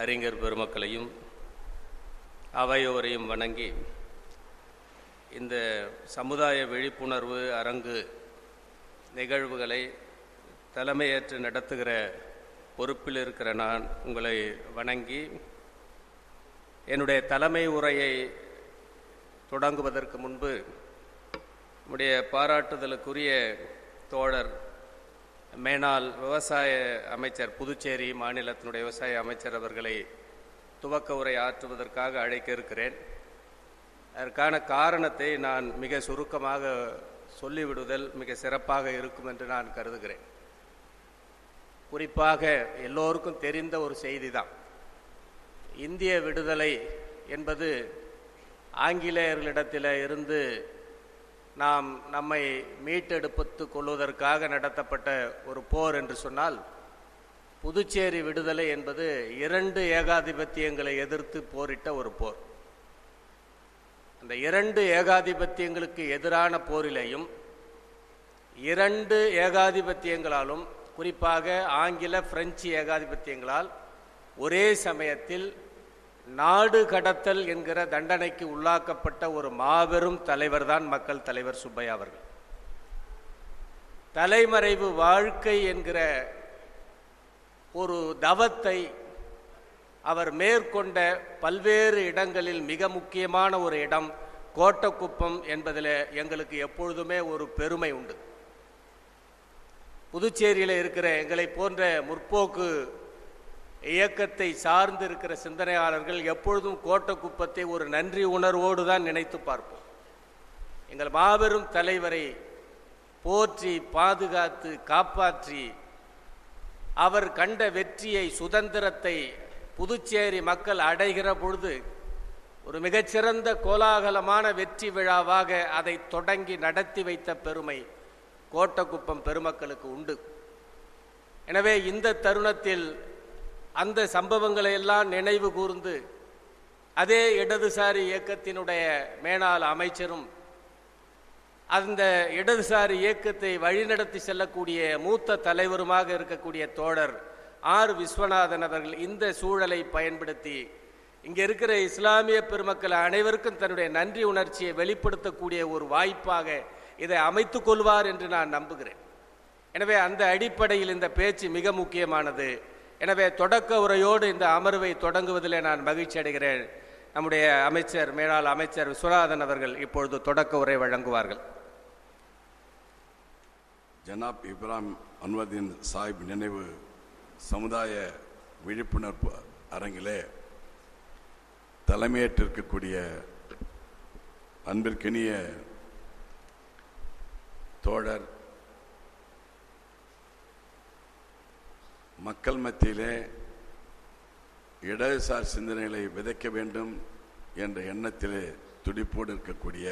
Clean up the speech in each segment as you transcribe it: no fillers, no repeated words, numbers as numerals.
அறிஞர் பெருமக்களையும் அவையோரையும் வணங்கி இந்த சமுதாய விழிப்புணர்வு அரங்கு நிகழ்வுகளை தலைமையேற்று நடத்துகிற பொறுப்பில் இருக்கிற நான் உங்களை வணங்கி என்னுடைய தலைமை உரையை தொடங்குவதற்கு முன்பு நம்முடைய பாராட்டுதலுக்குரிய தோழர் மேனாள் விவசாய அமைச்சர், புதுச்சேரி மாநிலத்தினுடைய விவசாய அமைச்சர் அவர்களை துவக்க உரை ஆற்றுவதற்காக அழைக்க இருக்கிறேன். அதற்கான காரணத்தை நான் மிக சுருக்கமாக சொல்லிவிடுதல் மிக சிறப்பாக இருக்கும் என்று நான் கருதுகிறேன். குறிப்பாக எல்லோருக்கும் தெரிந்த ஒரு செய்தி தான், இந்திய விடுதலை என்பது ஆங்கிலேயர்களிடத்தில் இருந்து நாம் நம்மை மீட்டெடுத்து கொள்வதற்காக நடத்தப்பட்ட ஒரு போர் என்று சொன்னால், புதுச்சேரி விடுதலை என்பது 2 ஏகாதிபத்தியங்களை எதிர்த்து போரிட்ட ஒரு போர். அந்த 2 ஏகாதிபத்தியங்களுக்கு எதிரான போரிலேயும் 2 ஏகாதிபத்தியங்களாலும், குறிப்பாக ஆங்கில பிரெஞ்சு ஏகாதிபத்தியங்களால் ஒரே சமயத்தில் நாடு கடத்தல் என்கிற தண்டனைக்கு உள்ளாக்கப்பட்ட ஒரு மாபெரும் தலைவர் தான் மக்கள் தலைவர் சுப்பையா அவர்கள். தலைமறைவு வாழ்க்கை என்கிற ஒரு தவத்தை அவர் மேற்கொண்ட பல்வேறு இடங்களில் மிக முக்கியமான ஒரு இடம் கோட்டக்குப்பம் என்பதில் எங்களுக்கு எப்பொழுதுமே ஒரு பெருமை உண்டு. புதுச்சேரியில் இருக்கிற எங்களை போன்ற முற்போக்கு இயக்கத்தை சார்ந்து இருக்கிற சிந்தனையாளர்கள் எப்பொழுதும் கோட்டக்குப்பத்தை ஒரு நன்றி உணர்வோடு தான் நினைத்து பார்ப்போம். எங்கள் மாபெரும் தலைவரை போற்றி பாதுகாத்து காப்பாற்றி அவர் கண்ட வெற்றியை, சுதந்திரத்தை புதுச்சேரி மக்கள் அடைகிற பொழுது ஒரு மிகச்சிறந்த கோலாகலமான வெற்றி விழாவாக அதை தொடங்கி நடத்தி வைத்த பெருமை கோட்டக்குப்பம் பெருமக்களுக்கு உண்டு. எனவே இந்த தருணத்தில் அந்த சம்பவங்களை எல்லாம் நினைவு கூர்ந்து, அதே இடதுசாரி இயக்கத்தினுடைய மேனாள் அமைச்சரும் அந்த இடதுசாரி இயக்கத்தை வழிநடத்தி செல்லக்கூடிய மூத்த தலைவருமாக இருக்கக்கூடிய தோழர் ஆர் விஸ்வநாதன் அவர்கள் இந்த சூழலை பயன்படுத்தி இங்கே இருக்கிற இஸ்லாமிய பெருமக்கள் அனைவருக்கும் தன்னுடைய நன்றி உணர்ச்சியை வெளிப்படுத்தக்கூடிய ஒரு வாய்ப்பாக இதை அமைத்துக் கொள்வார் என்று நான் நம்புகிறேன். எனவே அந்த அடிப்படையில் இந்த பேச்சு மிக முக்கியமானது. எனவே தொடக்க உரையோடு இந்த அமர்வை தொடங்குவதில் நான் மகிழ்ச்சி அடைகிறேன். நம்முடைய அமைச்சர், மேலாள் அமைச்சர் விஸ்வநாதன் அவர்கள் இப்பொழுது தொடக்க உரை வழங்குவார்கள். ஜனாப் இப்ராஹிம் அன்வர்தீன் சாஹிப் நினைவு சமுதாய விழிப்புணர்வு அரங்கிலே தலைமையேற்றிருக்கக்கூடிய அன்பிற்கினிய தோழர், மக்கள் மத்தியிலே இடதுசார் சிந்தனைகளை விதைக்க வேண்டும் என்ற எண்ணத்திலே துடிப்போடு இருக்கக்கூடிய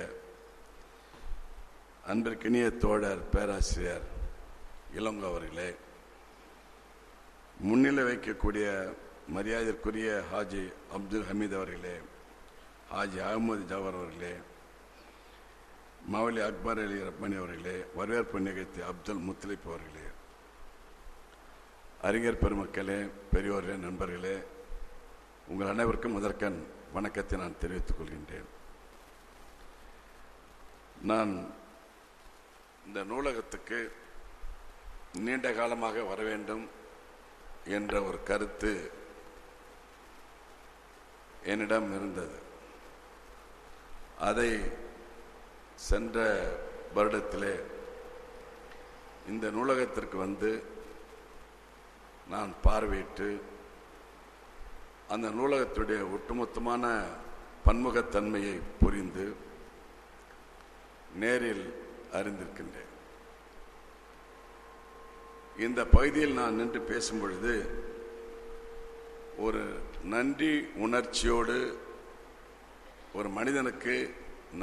அன்பிற்கினிய தோழர் பேராசிரியர் இளங்கோ அவர்களே, முன்னிலை வைக்கக்கூடிய மரியாதைக்குரிய ஹாஜி அப்துல் ஹமீத் அவர்களே, ஹாஜி அகமது ஜவஹர் அவர்களே, மௌலி அக்பர் அலி ரப்மானி அவர்களே, வரவேற்பு நிகழ்த்திய அப்துல் முத்தலிப் அவர்களே, அறிஞர் பெருமக்களே, பெரியோர்களே, நண்பர்களே, உங்கள் அனைவருக்கும் முதற்கண் வணக்கத்தை நான் தெரிவித்துக் கொள்கின்றேன். நான் இந்த நூலகத்துக்கு நீண்ட காலமாக வர வேண்டும் என்ற ஒரு கருத்து என்னிடம் இருந்தது. அதை சென்ற வருடத்திலே இந்த நூலகத்திற்கு வந்து நான் பார்வையிட்டு அந்த நூலகத்துடைய ஒட்டுமொத்தமான பன்முகத்தன்மையை புரிந்து நேரில் அறிந்திருக்கின்றேன். இந்த பகுதியில் நான் நின்று பேசும் பொழுது ஒரு நன்றி உணர்ச்சியோடு ஒரு மனிதனுக்கு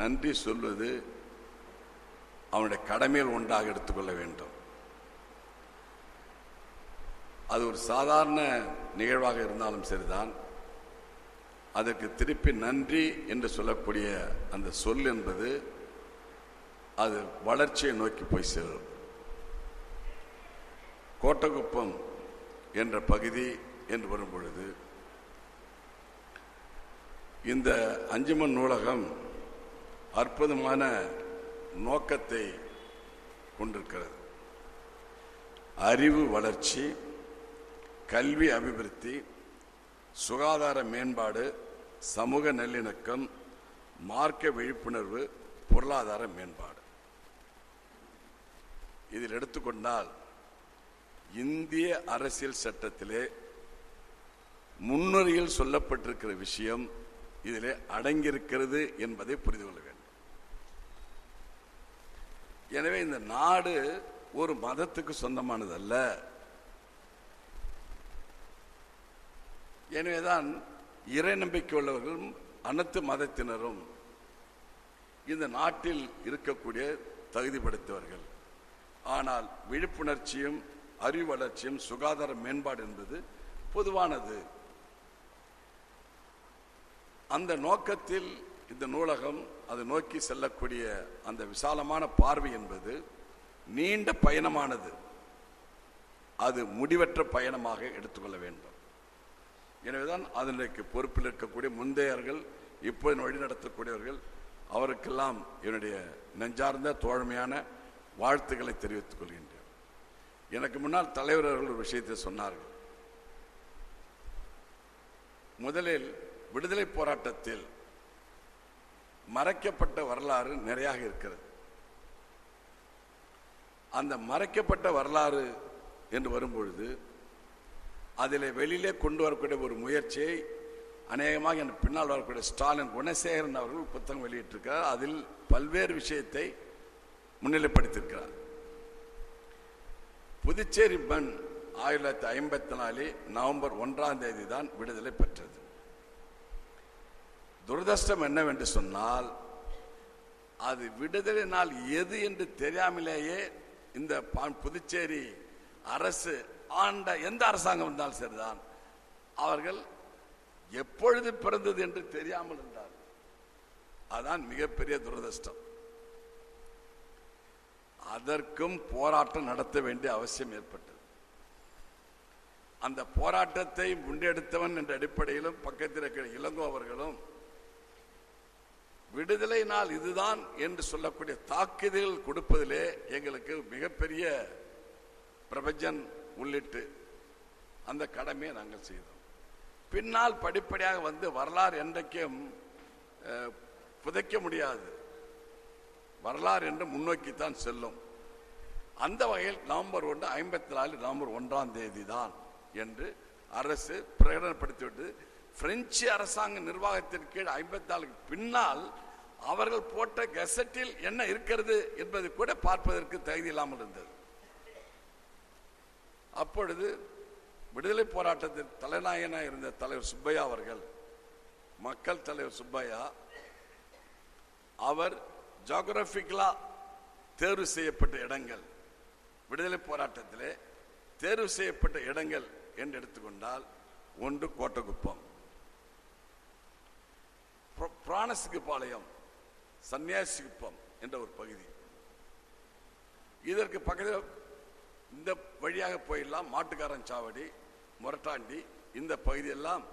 நன்றி சொல்வது அவனுடைய கடமையில் ஒன்றாக எடுத்துக்கொள்ள வேண்டும். அது ஒரு சாதாரண நிகழ்வாக இருந்தாலும் சரிதான், அதற்கு திருப்பி நன்றி என்று சொல்லக்கூடிய அந்த சொல் என்பது அது வளர்ச்சியை நோக்கி போய் செல்லும். கோட்டக்குப்பம் என்ற பகுதி என்று வரும் பொழுது இந்த அஞ்சுமன் நூலகம் அற்புதமான நோக்கத்தை கொண்டிருக்கிறது. அறிவு வளர்ச்சி, கல்வி அபிவிருத்தி, சுகாதார மேம்பாடு, சமூக நல்லிணக்கம், மார்க்க விழிப்புணர்வு, பொருளாதார மேம்பாடு. இதில் எடுத்துக்கொண்டால் இந்திய அரசியல் சட்டத்திலே முன்னுரையில் சொல்லப்பட்டிருக்கிற விஷயம் இதிலே அடங்கியிருக்கிறது என்பதை புரிந்து கொள்ள வேண்டும். எனவே இந்த நாடு ஒரு மதத்துக்கு சொந்தமானது அல்ல. எனவேதான் இறை நம்பிக்கை உள்ளவர்களும் அனைத்து மதத்தினரும் இந்த நாட்டில் இருக்கக்கூடிய தகுதி படைத்தவர்கள். ஆனால் விழிப்புணர்ச்சியும் அறிவு வளர்ச்சியும் சுகாதார மேம்பாடு என்பது பொதுவானது. அந்த நோக்கத்தில் இந்த நூலகம் அது நோக்கி செல்லக்கூடிய அந்த விசாலமான பார்வை என்பது நீண்ட பயணமானது. அது முடிவற்ற பயணமாக எடுத்துக்கொள்ள வேண்டும். எனவேதான் அதற்கு பொறுப்பில் இருக்கக்கூடிய முந்தையர்கள், இப்போது வழிநடத்தக்கூடியவர்கள், அவருக்கெல்லாம் என்னுடைய நெஞ்சார்ந்த தோழமையான வாழ்த்துக்களை தெரிவித்துக் கொள்கின்றேன். எனக்கு முன்னால் தலைவர் அவர்கள் ஒரு விஷயத்தை சொன்னார்கள். முதலில் விடுதலை போராட்டத்தில் மறைக்கப்பட்ட வரலாறு நிறைய இருக்கிறது. அந்த மறைக்கப்பட்ட வரலாறு என்று வரும்பொழுது அதில் வெளியிலே கொண்டு வரக்கூடிய ஒரு முயற்சியை அநேகமாக என் பின்னால் வரக்கூடிய ஸ்டாலின் குணசேகரன் அவர்கள் புத்தகம் வெளியிட்டிருக்கிறார். அதில் பல்வேறு விஷயத்தை முன்னிலைப்படுத்தியிருக்கிறார். புதுச்சேரி மண் 1954 நவம்பர் 1 தான் விடுதலை பெற்றது. துரதிர்ஷ்டம் என்னவென்று சொன்னால், அது விடுதலை நாள் எது என்று தெரியாமலேயே இந்த புதுச்சேரி அரசு ஆண்ட எந்த அரசாங்கம் இருந்தாலும் சரிதான், அவர்கள் எப்பொழுது பிறந்தது என்று தெரியாமல் இருந்தார். அதான் மிகப்பெரிய துரதிர்ஷ்டம். அதற்கும் போராட்டம் நடத்த வேண்டிய அவசியம் ஏற்பட்டது. அந்த போராட்டத்தை முன்னெடுத்தவன் என்ற அடிப்படையிலும் பக்கத்தில் இருக்கிற இளங்கோ அவர்களும் விடுதலை நாள் இதுதான் என்று சொல்லக்கூடிய தாக்குதல்கள் கொடுப்பதிலே எங்களுக்கு மிகப்பெரிய பிரபஞ்சன் உள்ளிட்டு அந்த கடமையை நாங்கள் செய்தோம். பின்னால் படிப்படியாக வந்து வரலாறு என்றைக்கும் புதைக்க முடியாது. வரலாறு என்று முன்னோக்கித்தான் செல்லும். அந்த வகையில் நவம்பர் 1 1954 நவம்பர் 1 தான் என்று அரசு பிரகடனப்படுத்திவிட்டு பிரெஞ்சு அரசாங்க நிர்வாகத்தின் கீழ் 54 பின்னால் அவர்கள் போட்ட கெசட்டில் என்ன இருக்கிறது என்பது கூட பார்ப்பதற்கு தகுதி இல்லாமல் இருந்தது. அப்பொழுது விடுதலை போராட்டத்தில் தலைநாயகனாக இருந்த தலைவர் சுப்பையா அவர்கள், மக்கள் தலைவர் சுப்பையா, அவர் ஜியோகிராபிக்கலா தேர்வு செய்யப்பட்ட இடங்கள், விடுதலை போராட்டத்திலே தேர்வு செய்யப்பட்ட இடங்கள் என்று எடுத்துக்கொண்டால், ஒன்று கோட்டகுப்பம், பிராணசுக்கு பாளையம், சன்னியாசிகுப்பம் என்ற ஒரு பகுதி. இதற்கு பக்கத்தில் இந்த வழியாக போயிடலாம். மாட்டுக்காரன் சாவடி, மொரட்டாண்டி, இந்த பகுதியெல்லாம்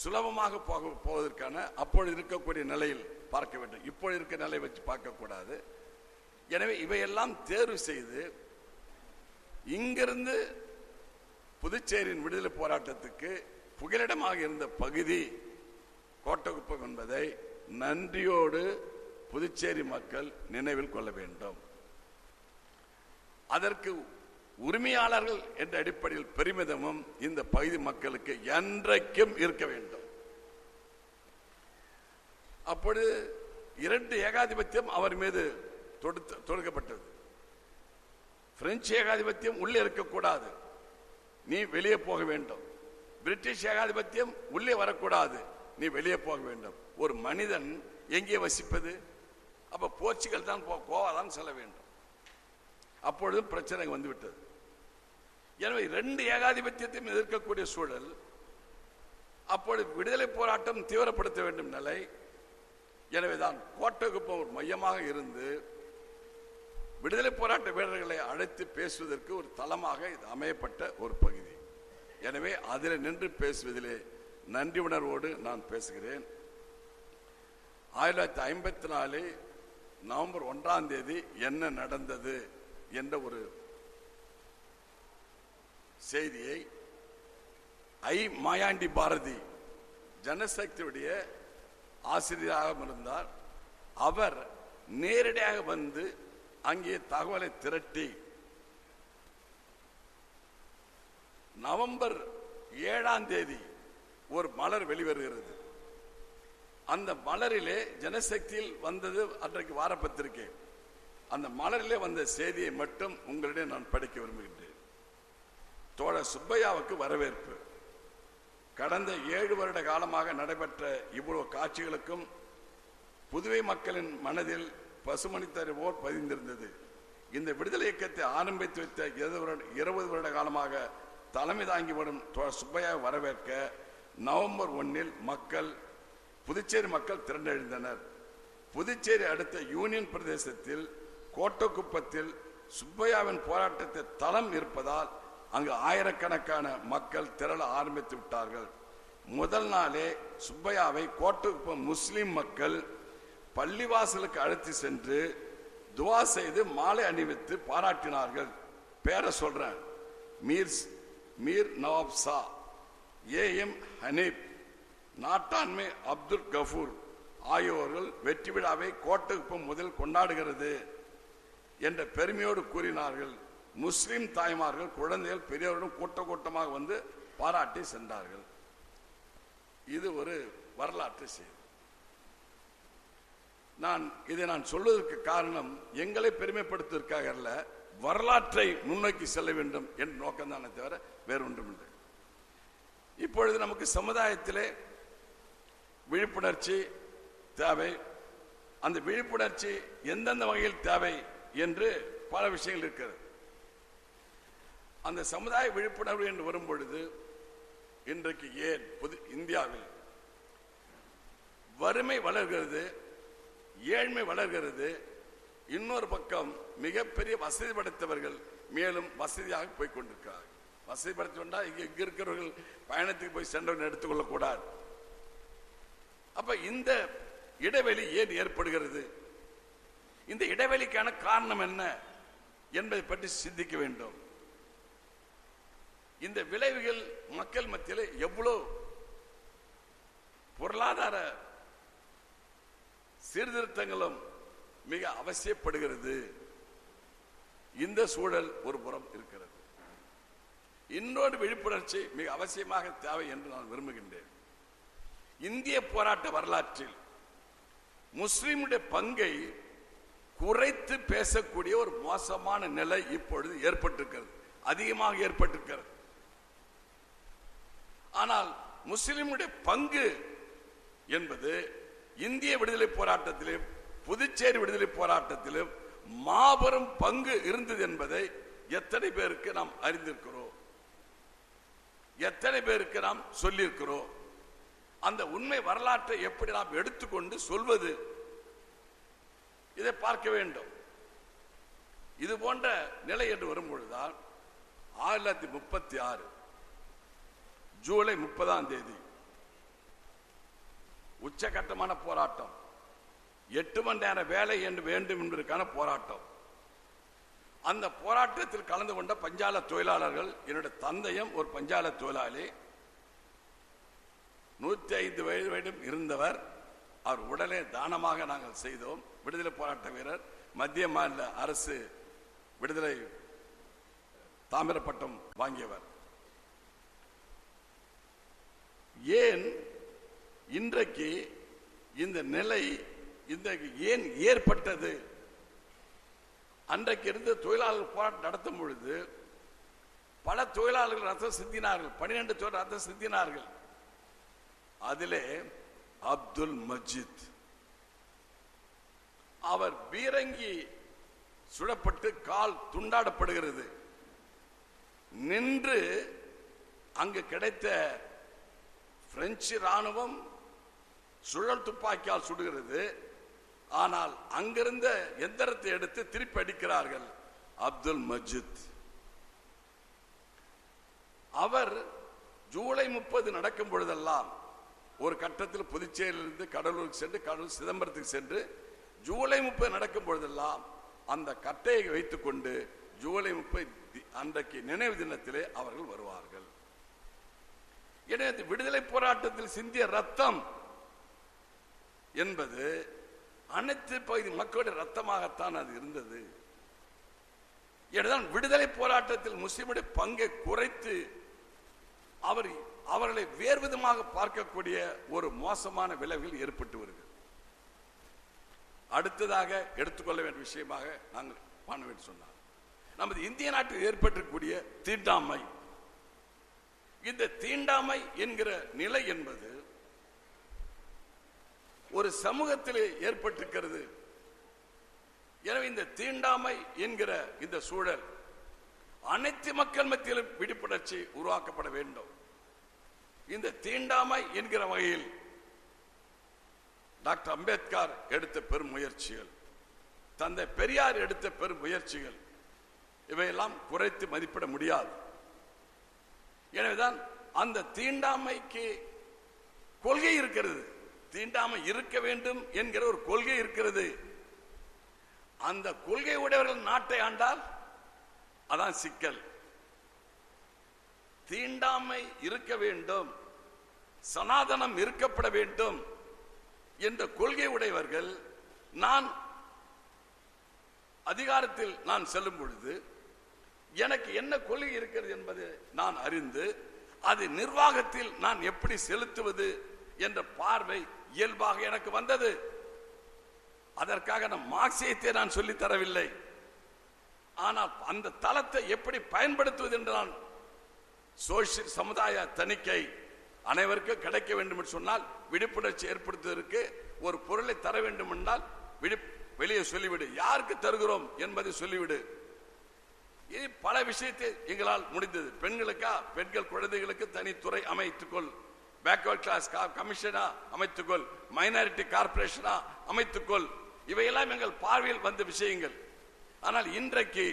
சுலபமாக போவதற்கான அப்பொழுது இருக்கக்கூடிய நிலையில் பார்க்க வேண்டும். இப்பொழுது இருக்க நிலையை வச்சு பார்க்கக்கூடாது. எனவே இவையெல்லாம் தேர்வு செய்து இங்கிருந்து புதுச்சேரியின் விடுதலை போராட்டத்துக்கு புகலிடமாக இருந்த பகுதி கோட்டகுப்பம் என்பதை நன்றியோடு புதுச்சேரி மக்கள் நினைவில் கொள்ள வேண்டும். அதற்கு உரிமையாளர்கள் என்ற அடிப்படையில் பெருமிதமும் இந்த பகுதி மக்களுக்கு என்றைக்கும் இருக்க வேண்டும். அப்பொழுது 2 ஏகாதிபத்தியம் அவர் மீது தொடுக்கப்பட்டது. பிரெஞ்சு ஏகாதிபத்தியம் உள்ளே இருக்கக்கூடாது, நீ வெளியே போக வேண்டும். பிரிட்டிஷ் ஏகாதிபத்தியம் உள்ளே வரக்கூடாது, நீ வெளியே போக வேண்டும். ஒரு மனிதன் எங்கே வசிப்பது? அப்ப போர்ச்சுகல் தான் கோவா தான் செல்ல வேண்டும். அப்பொழுது பிரச்சனை வந்துவிட்டது. எனவே 2 ஏகாதிபத்தியத்தையும் எதிர்க்கக்கூடிய சூழல். அப்பொழுது விடுதலை போராட்டம் தீவிரப்படுத்த வேண்டும் நிலை. எனவேதான் கோட்டகுப்பம் ஒரு மையமாக இருந்து விடுதலை போராட்ட வீரர்களை அழைத்து பேசுவதற்கு ஒரு தளமாக இது அமையப்பட்ட ஒரு பகுதி. எனவே அதில் நின்று பேசுவதிலே நன்றி உணர்வோடு நான் பேசுகிறேன். 1954 நவம்பர் 1ஆம் தேதி என்ன நடந்தது என்ற ஒரு செய்தியை மாயாண்டி பாரதி ஜனசக்தியுடைய ஆசிரியராக இருந்தார். அவர் நேரடியாக வந்து அங்கே தகவலை திரட்டி நவம்பர் 7ஆம் தேதி ஒரு மலர் வெளிவருகிறது. அந்த மலரிலே ஜனசக்தியில் வந்தது அன்றைக்கு வார பத்திரிகை. அந்த மலரிலே வந்த செய்தியை மட்டும் உங்களிடம் நான் படிக்க விரும்புகின்றேன். தோழர் சுப்பையாவுக்கு வரவேற்பு. கடந்த 7 வருட காலமாக நடைபெற்ற இவ்வளவு காட்சிகளுக்கும் புதுவை மக்களின் மனதில் பசுமணித்தரை போல் பதிந்திருந்தது. இந்த விடுதலை இயக்கத்தை ஆரம்பித்து வைத்த 20 வருட காலமாக தலைமை தாங்கி வரும் தோழர் சுப்பையாவை வரவேற்க நவம்பர் 1 மக்கள் புதுச்சேரி மக்கள் திரண்டெழுந்தனர். புதுச்சேரி அடுத்த யூனியன் பிரதேசத்தில் கோட்டக்குப்பத்தில் சுப்பையாவின் போராட்டத்தை தளம் இருப்பதால் அங்கு ஆயிரக்கணக்கான மக்கள் திரள ஆரம்பித்து விட்டார்கள். முதல் நாளே சுப்பையாவை கோட்டக்குப்பம் முஸ்லிம் மக்கள் பள்ளிவாசலுக்கு அழைத்து சென்று துவா செய்து மாலை அணிவித்து பாராட்டினார்கள். பேரை சொல்றேன்: மீர் நவாப் ஷா, AM ஹனீப், நாட்டாண்மை அப்துல் கஃபூர் ஆகியோர்கள் வெற்றி விழாவை கோட்டக்குப்பம் முதல் கொண்டாடுகிறது என்ற பெருமையோடு கூறினார்கள். முஸ்லிம் தாய்மார்கள், குழந்தைகள், பெரியவர்களும் கூட்டமாக வந்து பாராட்டி சென்றார்கள். இது ஒரு வரலாற்று செய்தி. இதை நான் சொல்வதற்கு காரணம் எங்களை பெருமைப்படுத்துவதற்காக அல்ல, வரலாற்றை முன்னோக்கி செல்ல வேண்டும் என்ற நோக்கம் தானே தவிர வேறொன்றுமில்லை. இப்பொழுது நமக்கு சமுதாயத்திலே விழிப்புணர்ச்சி தேவை. அந்த விழிப்புணர்ச்சி எந்தெந்த வகையில் தேவை என்று பல விஷயங்கள் இருக்கிறது. அந்த சமுதாய விழிப்புணர்வு என்று வரும் பொழுது இன்றைக்கு ஏன் இந்தியாவில் வறுமை வளர்கிறது, ஏழ்மை வளர்கிறது, இன்னொரு பக்கம் மிகப்பெரிய வசதி படைத்தவர்கள் மேலும் வசதியாக போய்கொண்டிருக்கிறார்கள். வசதி படைத்தவண்டா இங்க இருக்கிறவர்கள் பயணத்துக்கு போய் சென்றவர்கள் எடுத்துக்கொள்ளக்கூடாது. அப்ப இந்த இடைவெளி ஏன் ஏற்படுகிறது? இந்த இடைவெளிக்கான காரணம் என்ன என்பதை பற்றி சிந்திக்க வேண்டும். இந்த விளைவுகள் மக்கள் மத்தியில் எவ்வளவு பொருளாதார சீர்திருத்தங்களும் மிக அவசியப்படுகிறது. இந்த சூழல் ஒரு புறம் இருக்கிறது. இன்னொரு விழிப்புணர்ச்சி மிக அவசியமாக தேவை என்று நான் விரும்புகின்றேன். இந்திய போராட்ட வரலாற்றில் முஸ்லிமுடைய பங்கை குறைத்து பேசக்கூடிய ஒரு மோசமான நிலை இப்பொழுது ஏற்பட்டிருக்கிறது, அதிகமாக ஏற்பட்டிருக்கிறது. ஆனால் முஸ்லிமுடைய பங்கு என்பது இந்திய விடுதலை போராட்டத்திலும் புதுச்சேரி விடுதலை போராட்டத்திலும் மாபெரும் பங்கு இருந்தது என்பதை எத்தனை பேருக்கு நாம் அறிந்திருக்கிறோம், எத்தனை பேருக்கு நாம் சொல்லியிருக்கிறோம்? அந்த உண்மை வரலாற்றை எப்படி நாம் எடுத்துக்கொண்டு சொல்வது, இதை பார்க்க வேண்டும். இது போன்ற நிலை என்று வரும்பொழுதுதான் 1936 ஜூலை 30ஆம் தேதி உச்சகட்டமான போராட்டம், 8 மணி நேர வேலை என்று வேண்டும் என்பதற்கான போராட்டம். அந்த போராட்டத்தில் கலந்து கொண்ட பஞ்சால தொழிலாளர்கள், என்னுடைய தந்தையும் ஒரு பஞ்சால தொழிலாளி, 105 வயது இருந்தவர். அவர் உடலை தானமாக நாங்கள் செய்தோம். விடுதலை போராட்ட வீரர், மத்திய மாநில அரசு விடுதலை தாமிர பட்டம் வாங்கியவர். ஏன் இன்றைக்கு இந்த நிலை ஏன் ஏற்பட்டது? அன்றைக்கு இருந்த தொழிலாளர்கள் போராட்டம் நடத்தும் பொழுது பல தொழிலாளர்கள் ரத்தம் சிந்தினார்கள், 12 தொழிலாளர்கள் ரத்தம் சிந்தினார்கள். அதிலே அப்துல் மஜீத், அவர் பீரங்கி சுடப்பட்டு கால் துண்டாடப்படுகிறது. நின்று அங்கு கிடைத்த பிரெஞ்சு ராணுவம் சுழல் துப்பாக்கியால் சுடுகிறது. ஆனால் அங்கிருந்த எந்திரத்தை எடுத்து திருப்பி அடிக்கிறார்கள். அப்துல் மஜீத் அவர் ஜூலை 30 நடக்கும் பொழுதெல்லாம் ஒரு கட்டத்தில் புதுச்சேரியிலிருந்து கடலூருக்கு சென்று கடலூர் சிதம்பரத்துக்கு சென்று ஜூலை 30 நடக்கும் பொழுதெல்லாம் அந்த கட்டையை வைத்துக் கொண்டு ஜூலை 30 அன்றைக்கு நினைவு தினத்திலே அவர்கள் வருவார்கள். எனவே விடுதலை போராட்டத்தில் சிந்திய ரத்தம் என்பது அனைத்து பகுதி மக்களுடைய ரத்தமாகத்தான் அது இருந்தது. எனவேதான் விடுதலை போராட்டத்தில் முஸ்லிமுடைய பங்கை குறைத்து அவர்களை வேறு விதமாக பார்க்கக்கூடிய ஒரு மோசமான விளைவுகள் ஏற்பட்டு வருகிறது. அடுத்ததாக எடுத்துக்கொள்ள வேண்டிய விஷயமாக நாங்கள் பண்ண சொன்னார், நமது இந்திய நாட்டில் ஏற்பட்டிருக்கக்கூடிய தீண்டாமை. இந்த தீண்டாமை என்கிற நிலை என்பது ஒரு சமூகத்திலே ஏற்பட்டிருக்கிறது. எனவே இந்த தீண்டாமை என்கிற இந்த சூழல் அனைத்து மக்கள் மத்தியிலும் விழிப்புணர்ச்சி உருவாக்கப்பட வேண்டும். இந்த தீண்டாமை என்கிற வகையில் டாக்டர் அம்பேத்கர் எடுத்த பெரும் முயற்சிகள், தந்தை பெரியார் எடுத்த பெரும் முயற்சிகள், இவையெல்லாம் குறைத்து மதிப்பிட முடியாது. எனவேதான் அந்த தீண்டாமைக்கு கொள்கை இருக்கிறது. தீண்டாமை இருக்க வேண்டும் என்கிற ஒரு கொள்கை இருக்கிறது. அந்த கொள்கை உடையவர்கள் நாட்டை ஆண்டால் அதான் சிக்கல். தீண்டாமை இருக்க வேண்டும், சனாதனம் இருக்கப்பட வேண்டும் என்ற கொள்கை உடையவர்கள் நான் அதிகாரத்தில் நான் செல்லும் பொழுது எனக்கு என்ன கொள்கை இருக்கிறது என்பது நான் அறிந்து அது நிர்வாகத்தில் நான் எப்படி செலுத்துவது என்ற பார்வை இயல்பாக எனக்கு வந்தது. அதற்காக நான் மார்க்சியத்தை நான் சொல்லித் தரவில்லை. ஆனால் அந்த தளத்தை எப்படி பயன்படுத்துவது என்று நான் சோசியல் சமுதாய தணிக்கை அனைவருக்கும் கிடைக்க வேண்டும் என்று சொன்னால் விழிப்புணர்ச்சி ஏற்படுத்துவதற்கு ஒரு பொருளை தர வேண்டும் என்றால் வெளியே சொல்லிவிடு, யாருக்கு தருகிறோம் என்பதை சொல்லிவிடு. இது பல விஷயத்தை எங்களால் முடிந்தது. பெண்களுக்கா, பெண்கள் குழந்தைகளுக்கு தனித்துறை அமைத்துக்கொள், பேக்வர்ட் கிளாஸ் கமிஷனா அமைத்துக்கொள், மைனாரிட்டி கார்பரேஷனா அமைத்துக்கொள், இவையெல்லாம் எங்கள் பார்வையில் வந்த விஷயங்கள். ஆனால் இன்றைக்கு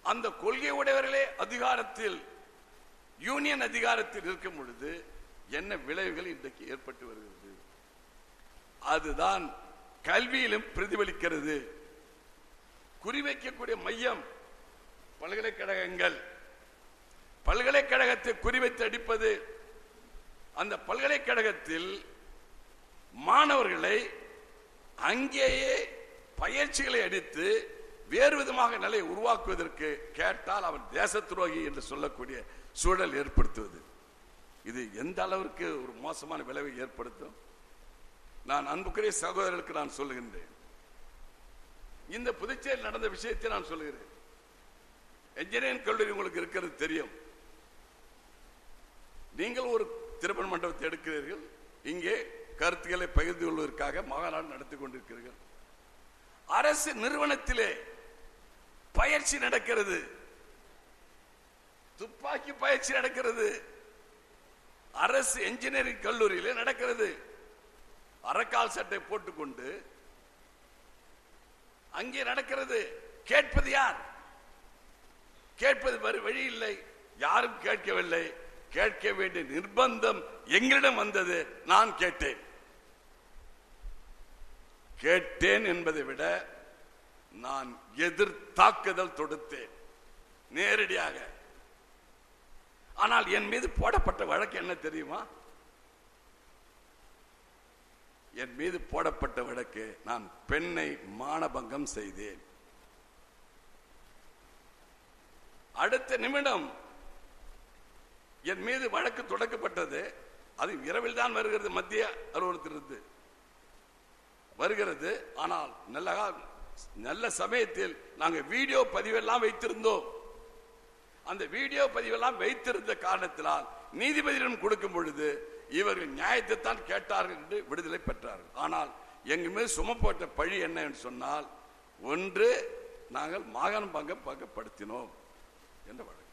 அந்த கொள்கை உடையவர்களே அதிகாரத்தில், யூனியன் அதிகாரத்தில் இருக்கும் பொழுது என்ன விளைவுகள் இன்றைக்கு ஏற்பட்டு வருகிறது? அதுதான் கல்வியிலும் பிரதிபலிக்கிறது. குறிவைக்கக்கூடிய மையம் பல்கலைக்கழகங்கள். பல்கலைக்கழகத்தை குறிவைத்து அடிப்பது, அந்த பல்கலைக்கழகத்தில் மாணவர்களை அங்கேயே பயிற்சிகளை அடித்து வேறு விதமாக நிலையை உருவாக்குவதற்கு கேட்டால் அவன் தேச துரோகி என்று சொல்லக்கூடிய சூழல் ஏற்படுத்துவது. இது எந்த அளவிற்கு ஒரு மோசமான விளைவை ஏற்படுத்தும்? நான் அன்புக்குரிய சகோதரர்களுக்கு நான் சொல்லுகின்றேன், இந்த புதுச்சேரியில் நடந்த விஷயத்தை நான் சொல்லுகிறேன். என்ஜினியரிங் கல்லூரி உங்களுக்கு இருக்கிறது தெரியும். நீங்கள் ஒரு திருமண மண்டபத்தை எடுக்கிறீர்கள், இங்கே கருத்துக்களை பகிர்ந்து கொள்வதற்காக மாநாடு நடத்தி கொண்டிருக்கிறீர்கள். அரசு நிறுவனத்திலே பயிற்சி நடக்கிறது, துப்பாக்கி பயிற்சி நடக்கிறது, அரசு என்ஜினியரிங் கல்லூரியிலே நடக்கிறது. அரைக்கால் சட்டை போட்டுக்கொண்டு அங்கே நடக்கிறது. கேட்பது யார்? கேட்பது வழி இல்லை, யாரும் கேட்கவில்லை. கேட்க வேண்டிய நிர்பந்தம் எங்களிடம் வந்தது. நான் கேட்டேன் என்பதை விட நான் எதிர் தாக்குதல் தொடுத்தேன் நேரடியாக. ஆனால் என் மீது போடப்பட்ட வழக்கு என்ன தெரியுமா? என் மீது போடப்பட்ட வழக்கு, நான் பெண்ணை மானபங்கம் செய்தேன். அடுத்த நிமிடம் என் மீது வழக்கு தொடக்கப்பட்டது. அது இரவில் தான் வருகிறது, மத்திய அலுவலகத்திலிருந்து வருகிறது. ஆனால் நல்ல சமயத்தில் நாங்கள் வீடியோ பதிவெல்லாம் வைத்திருந்தோம். அந்த வீடியோ பதிவெல்லாம் வைத்திருந்த காரணத்தினால் நீதிபதியிடம் கொடுக்கும் பொழுது இவர்கள் நியாயத்தை தான் கேட்டார்கள் என்று விடுதலை பெற்றார்கள். ஆனால் எங்கள் மீது சுமப்பட்ட பழி என்ன என்று சொன்னால், ஒன்று, நாங்கள் மாகாணபங்கப்படுத்தினோம் என்ற வழக்கு.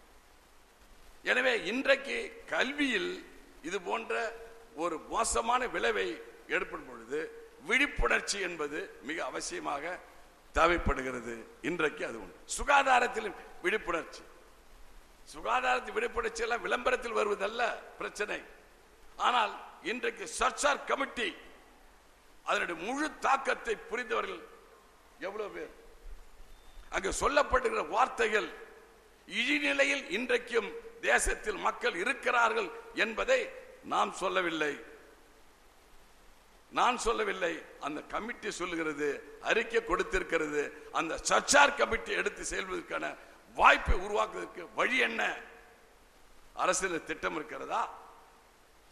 எனவே இன்றைக்கு கல்வியில் இது போன்ற ஒரு மோசமான விளைவை ஏற்படும் பொழுது விழிப்புணர்ச்சி என்பது மிக அவசியமாக தேவைப்படுகிறது. இன்றைக்கு அது உண்டு. சுகாதாரத்தில் விழிப்புணர்ச்சி, சுகாதாரத்தில் விழிப்புணர்ச்சி எல்லாம் விளம்பரத்தில் வருவதல்ல பிரச்சனை. ஆனால் இன்றைக்கு சர்ச்சார் கமிட்டி அதனுடைய முழு தாக்கத்தை புரிந்தவர்கள் எவ்வளவு பேர்? அங்கு சொல்லப்படுகிற வார்த்தைகள் இழிநிலையில் இன்றைக்கும் தேசத்தில் மக்கள் இருக்கிறார்கள் என்பதை நான் சொல்லவில்லை, அந்த கமிட்டி சொல்லுகிறது, அறிக்கை கொடுத்திருக்கிறது. அந்த சர்ச்சார் கமிட்டி எடுத்து செல்வதற்கான வாய்ப்பை உருவாக்குவதற்கு வழி என்ன? அரசியல் திட்டம் இருக்கிறதா?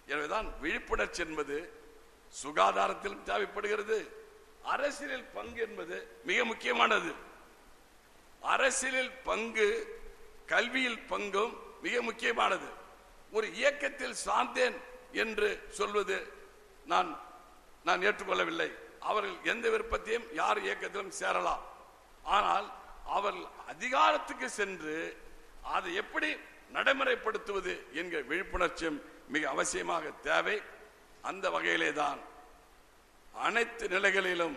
எனவேதான் விழிப்புணர்ச்சி என்பது சுகாதாரத்திலும் தேவைப்படுகிறது. அரசியலில் பங்கு என்பது மிக முக்கியமானது. அரசியலில் பங்கு, கல்வியில் பங்கும் மிக முக்கியமானது. ஒரு இயக்கத்தில் சார்ந்தேன் என்று சொல்வது நான் ஏற்றுக்கொள்ளவில்லை. அவர்கள் எந்த விருப்பத்தையும் யார் இயக்கத்திலும் சேரலாம். ஆனால் அவர்கள் அதிகாரத்துக்கு சென்று அதை எப்படி நடைமுறைப்படுத்துவது என்கிற விழிப்புணர்ச்சியும் மிக அவசியமாக தேவை. அந்த வகையிலே தான் அனைத்து நிலைகளிலும்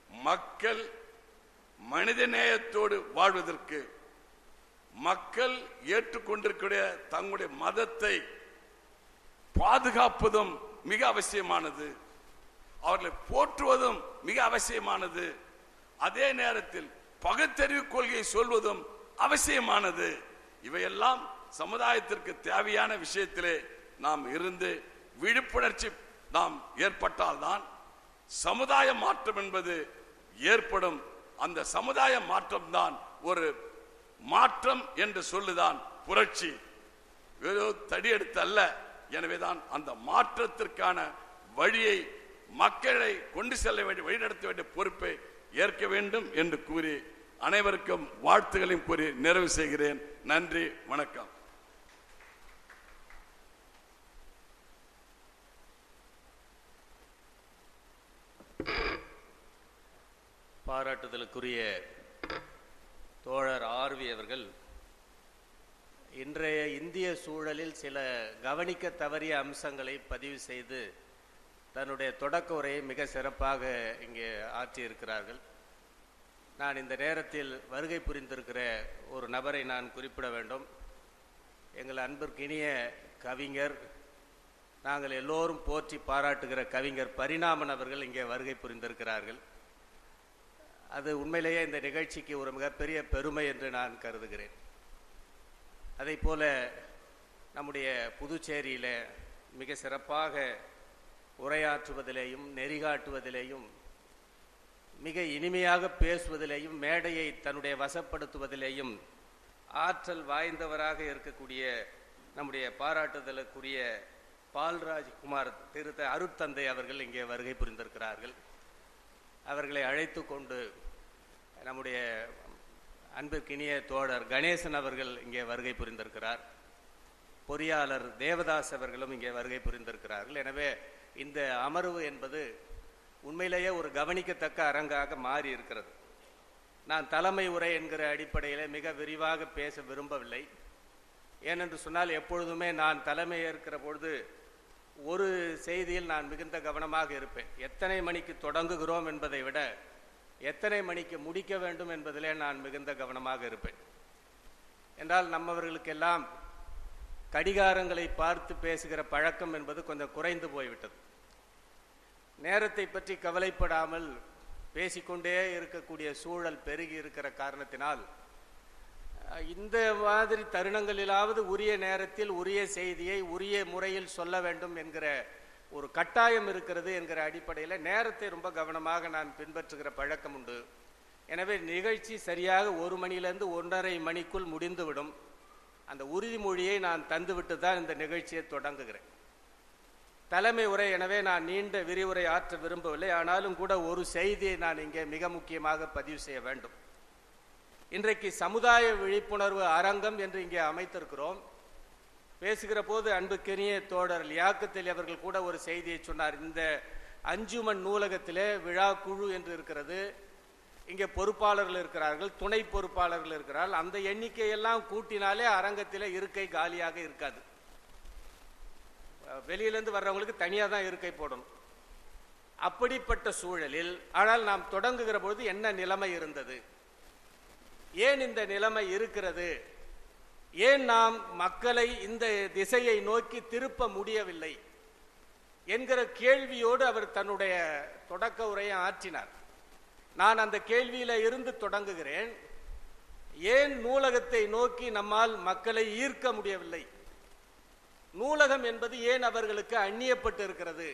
மக்கள் மனித நேயத்தோடு வாழ்வதற்கு, மக்கள் ஏற்றுக்கொண்டிருக்கிற தங்களுடைய மதத்தை பாதுகாப்பதும் மிக அவசியமானது, அவர்களை போற்றுவதும் மிக அவசியமானது, அதே நேரத்தில் பகுத்தறிவு கொள்கையை சொல்வதும் அவசியமானது. இவையெல்லாம் சமுதாயத்திற்கு தேவையான விஷயத்திலே நாம் இருந்து விழிப்புணர்ச்சி நாம் ஏற்பட்டால்தான் சமுதாய மாற்றம் என்பது ஏற்படும். அந்த சமுதாய மாற்றம் தான் ஒரு மாற்றம் என்று சொல்லுதான் புரட்சி, வெறும் தடி எடுத்து அல்ல. எனவேதான் அந்த மாற்றத்திற்கான வழியை மக்களை கொண்டு செல்ல வேண்டிய, வழிநடத்த வேண்டிய பொறுப்பை ஏற்க வேண்டும் என்று கூறி அனைவருக்கும் வாழ்த்துக்களையும் கூறி நிறைவு செய்கிறேன். நன்றி, வணக்கம். பாராட்டுதலுக்குரிய தோழர் ஆர்வி அவர்கள் இன்றைய இந்திய சூழலில் சில கவனிக்க தவறிய அம்சங்களை பதிவு செய்து தன்னுடைய தொடக்க உரையை மிக சிறப்பாக இங்கே ஆற்றியிருக்கிறார்கள். நான் இந்த நேரத்தில் வருகை புரிந்திருக்கிற ஒரு நபரை நான் குறிப்பிட வேண்டும். எங்கள் அன்பிற்கினிய கவிஞர், நாங்கள் எல்லோரும் போற்றி பாராட்டுகிற கவிஞர் பரிணாமன் அவர்கள் இங்கே வருகை புரிந்திருக்கிறார்கள். அது உண்மையிலேயே இந்த நிகழ்ச்சிக்கு ஒரு மிகப்பெரிய பெருமை என்று நான் கருதுகிறேன். அதை போல நம்முடைய புதுச்சேரியில் மிக சிறப்பாக உரையாற்றுவதிலேயும் நெறிகாட்டுவதிலேயும் மிக இனிமையாக பேசுவதிலேயும் மேடையை தன்னுடைய வசப்படுத்துவதிலேயும் ஆற்றல் வாய்ந்தவராக இருக்கக்கூடிய நம்முடைய பாராட்டுதலுக்குரிய பால்ராஜ் குமார் அருட்தந்தை அவர்கள் இங்கே வருகை புரிந்திருக்கிறார்கள். அவர்களை அழைத்து கொண்டு நம்முடைய அன்பிற்கினிய தோழர் கணேசன் அவர்கள் இங்கே வருகை புரிந்திருக்கிறார். பொறியாளர் தேவதாஸ் அவர்களும் இங்கே வருகை புரிந்திருக்கிறார்கள். எனவே இந்த அமர்வு என்பது உண்மையிலேயே ஒரு கவனிக்கத்தக்க அரங்காக மாறி இருக்கிறது. நான் தலைமை உரை என்கிற அடிப்படையில் மிக விரிவாக பேச விரும்பவில்லை. ஏனென்று சொன்னால் எப்பொழுதுமே நான் தலைமை ஏற்கிற பொழுது ஒரு செய்தியில் நான் மிகுந்த கவனமாக இருப்பேன். எத்தனை மணிக்கு தொடங்குகிறோம் என்பதை விட எத்தனை மணிக்கு முடிக்க வேண்டும் என்பதிலே நான் மிகுந்த கவனமாக இருப்பேன். என்றால் நம்மவர்களுக்கெல்லாம் கடிகாரங்களை பார்த்து பேசுகிற பழக்கம் என்பது கொஞ்சம் குறைந்து போய்விட்டது. நேரத்தை பற்றி கவலைப்படாமல் பேசிக்கொண்டே இருக்கக்கூடிய சூழல் பெருகி இருக்கிற காரணத்தினால் இந்த மாதிரி தருணங்களிலாவது உரிய நேரத்தில் உரிய செய்தியை உரிய முறையில் சொல்ல வேண்டும் என்கிற ஒரு கட்டாயம் இருக்கிறது என்கிற அடிப்படையில் நேரத்தை ரொம்ப கவனமாக நான் பின்பற்றுகிற பழக்கம் உண்டு. எனவே நிகழ்ச்சி சரியாக 1 மணியிலிருந்து 1:30 மணிக்குள் முடிந்துவிடும். அந்த உறுதிமொழியை நான் தந்துவிட்டு தான் இந்த நிகழ்ச்சியை தொடங்குகிறேன். தலைமை உரை, எனவே நான் நீண்ட விரிவுரை ஆற்ற விரும்பவில்லை. ஆனாலும் கூட ஒரு செய்தியை நான் இங்கே மிக முக்கியமாக பதிவு செய்ய வேண்டும். இன்றைக்கு சமுதாய விழிப்புணர்வு அரங்கம் என்று இங்கே அமைத்திருக்கிறோம். பேசுகிற போது அன்புக்கெரிய தோழர் லியாக்கத்தில் அவர்கள் கூட ஒரு செய்தியை சொன்னார். இந்த அஞ்சுமன் நூலகத்திலே விழா குழு என்று இருக்கிறது, இங்கே பொறுப்பாளர்கள் இருக்கிறார்கள், துணை பொறுப்பாளர்கள் இருக்கிறார்கள். அந்த எண்ணிக்கையெல்லாம் கூட்டினாலே அரங்கத்திலே இருக்கை காலியாக இருக்காது. வெளியிலேருந்து வர்றவங்களுக்கு தனியாக தான் இருக்கை போடணும். அப்படிப்பட்ட சூழலில் ஆனால் நாம் தொடங்குகிற பொழுது என்ன நிலைமை இருந்தது, ஏன் இந்த நிலைமை இருக்கிறது, ஏன் நாம் மக்களை இந்த திசையை நோக்கி திருப்ப முடியவில்லை என்கிற கேள்வியோடு அவர் தன்னுடைய தொடக்க உரையை ஆற்றினார். நான் அந்த கேள்வியில இருந்து தொடங்குகிறேன். ஏன் நூலகத்தை நோக்கி நம்மால் மக்களை ஈர்க்க முடியவில்லை? நூலகம் என்பது ஏன் அவர்களுக்கு அந்நியப்பட்டு இருக்கிறது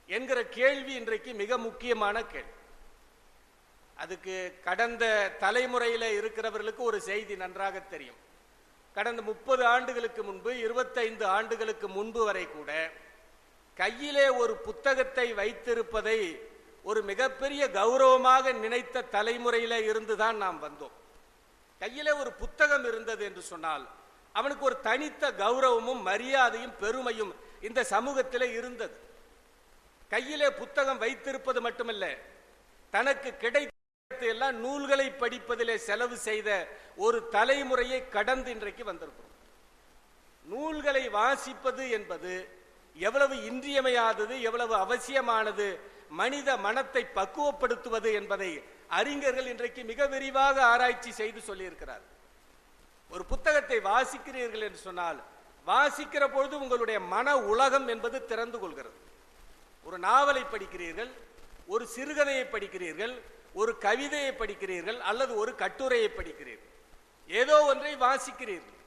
என்கிற கேள்வி இன்றைக்கு மிக முக்கியமான கேள்வி. அதுக்கு கடந்த தலைமுறையில் இருக்கிறவர்களுக்கு ஒரு செய்தி நன்றாக தெரியும். கடந்த 30 ஆண்டுகளுக்கு முன்பு, 25 ஆண்டுகளுக்கு முன்பு வரை கூட கையிலே ஒரு புத்தகத்தை வைத்திருப்பதை ஒரு மிகப்பெரிய கௌரவமாக நினைத்த தலைமுறையில இருந்துதான் நாம் வந்தோம். கையிலே ஒரு புத்தகம் இருந்தது என்று சொன்னால் அவனுக்கு ஒரு தனித்த கௌரவமும் மரியாதையும் பெருமையும் இந்த சமூகத்திலே இருந்தது. கையிலே புத்தகம் வைத்திருப்பது மட்டுமல்ல, தனக்கு கிடைத்த எல்லாம் நூல்களை படிப்பதிலே செலவு செய்த ஒரு தலைமுறையை கடந்து இன்றைக்கு வந்திருக்கிறோம். நூல்களை வாசிப்பது என்பது எவ்வளவு இன்றியமையாதது, எவ்வளவு அவசியமானது, மனித மனத்தை பக்குவப்படுத்துவது என்பதை அறிஞர்கள் இன்றைக்கு மிக விரிவாக ஆராய்ச்சி செய்து சொல்லியிருக்கிறார். ஒரு புத்தகத்தை வாசிக்கிறீர்கள் என்று சொன்னால் வாசிக்கிற பொழுது உங்களுடைய மன உலகம் என்பது திறந்து கொள்கிறது. ஒரு நாவலை படிக்கிறீர்கள், ஒரு சிறுகதையை படிக்கிறீர்கள், ஒரு கவிதையை படிக்கிறீர்கள், அல்லது ஒரு கட்டுரையை படிக்கிறீர்கள், ஏதோ ஒன்றை வாசிக்கிறீர்கள்.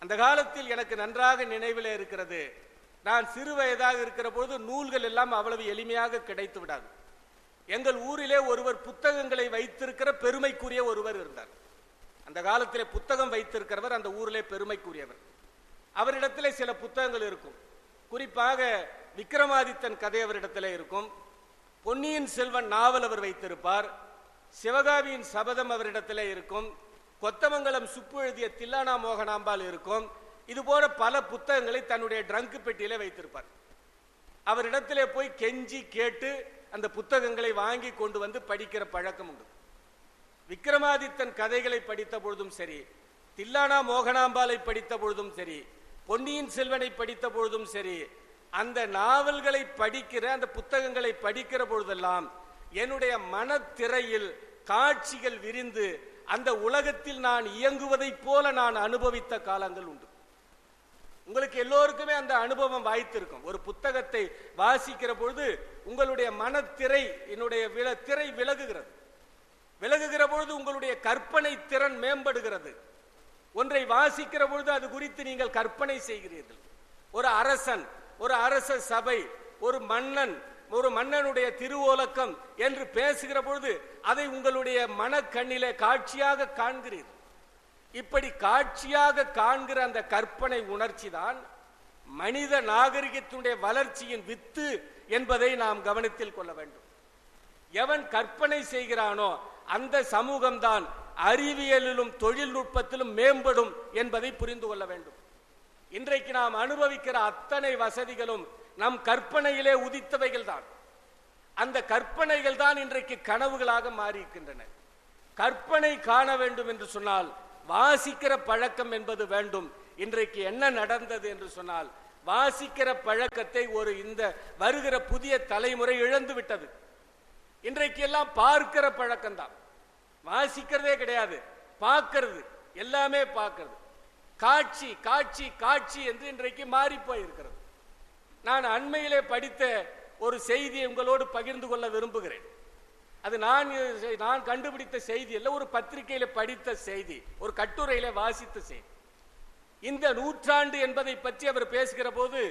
அந்த காலத்தில் எனக்கு நன்றாக நினைவில் இருக்கிறது, நான் சிறு வயதாக இருக்கிற பொழுது நூல்கள் எல்லாம் அவ்வளவு எளிமையாக கிடைத்து விடாது. எங்கள் ஊரிலே ஒருவர் புத்தகங்களை வைத்திருக்கிற பெருமைக்குரிய ஒருவர் இருந்தார். அந்த காலத்திலே புத்தகம் வைத்திருக்கிறவர் அந்த ஊரிலே பெருமைக்குரியவர். அவரிடத்திலே சில புத்தகங்கள் இருக்கும். குறிப்பாக விக்ரமாதித்தன் கதை அவரிடத்திலே இருக்கும். பொன்னியின் செல்வன் நாவல் அவர் வைத்திருப்பார். சிவகாமியின் சபதம் அவரிடத்திலே இருக்கும். கொத்தமங்கலம் சுப்பு எழுதிய தில்லானா மோகனாம்பாள் இருக்கும். இது போல பல புத்தகங்களை தன்னுடைய ட்ரங்க் பெட்டியிலே வைத்திருப்பார். அவரிடத்திலே போய் கெஞ்சி கேட்டு அந்த புத்தகங்களை வாங்கி கொண்டு வந்து படிக்கிற பழக்கம் உண்டு. விக்ரமாதித்தன் கதைகளை படித்த பொழுதும் சரி, தில்லானா மோகனாம்பாளை படித்த பொழுதும் சரி, பொன்னியின் செல்வனை படித்த பொழுதும் சரி, அந்த நாவல்களை படிக்கிற, அந்த புத்தகங்களை படிக்கிற பொழுதெல்லாம் என்னுடைய மனத்திரையில் காட்சிகள் விரிந்து அந்த உலகத்தில் நான் இயங்குவதைப் போல நான் அனுபவித்த காலங்கள் உண்டு. உங்களுக்கு எல்லோருக்குமே அந்த அனுபவம் வாய்த்திருக்கும். ஒரு புத்தகத்தை வாசிக்கிற பொழுது உங்களுடைய மனத்திரை, என்னுடைய திரை விலகுகிறது. விலகுகிற பொழுது உங்களுடைய கற்பனை திறன் மேம்படுகிறது. ஒன்றை வாசிக்கிற பொழுது அது குறித்து நீங்கள் கற்பனை செய்கிறீர்கள். ஒரு அரசன், ஒரு அரச சபை, ஒரு மன்னன், ஒரு மன்னனுடைய திருவோலக்கம் என்று பேசுகிற பொழுது அதை உங்களுடைய மனக்கண்ணிலே காட்சியாக காண்கிறீர்கள். இப்படி காட்சியாக காண்கிற அந்த கற்பனை உணர்ச்சி தான் மனித நாகரிகத்தினுடைய வளர்ச்சியின் வித்து என்பதை நாம் கவனத்தில் கொள்ள வேண்டும். எவன் கற்பனை செய்கிறானோ அந்த சமூகம்தான் அறிவியலிலும் தொழில்நுட்பத்திலும் மேம்படும் என்பதை புரிந்து கொள்ள வேண்டும். இன்றைக்கு நாம் அனுபவிக்கிற அத்தனை வசதிகளும் நம் கற்பனையிலே உதித்தவைகள் தான். அந்த கற்பனைகள் தான் இன்றைக்கு கனவுகளாக மாறியிருக்கின்றன. கற்பனை காண வேண்டும் என்று சொன்னால் வாசிக்கிற பழக்கம் என்பது வேண்டும். இன்றைக்கு என்ன நடந்தது என்று சொன்னால் வாசிக்கிற பழக்கத்தை இந்த வருகிற புதிய தலைமுறை இழந்து விட்டது. இன்றைக்கு எல்லாம் பார்க்கிற பழக்கம்தான், வாசிக்கிறதே கிடையாது. பார்க்கிறது, எல்லாமே பார்க்கிறது. காட்சி காட்சி காட்சி என்று இன்றைக்கு மாறி போயிருக்கிறது. நான் அண்மையிலே படித்த ஒரு செய்தியை உங்களோடு பகிர்ந்து கொள்ள விரும்புகிறேன். அது நான் கண்டுபிடித்த செய்தி அல்ல, ஒரு பத்திரிகையில படித்த செய்தி, ஒரு கட்டுரையில வாசித்த செய்தி. இந்த நூற்றாண்டு என்பதை பற்றி அவர் பேசுகிற போது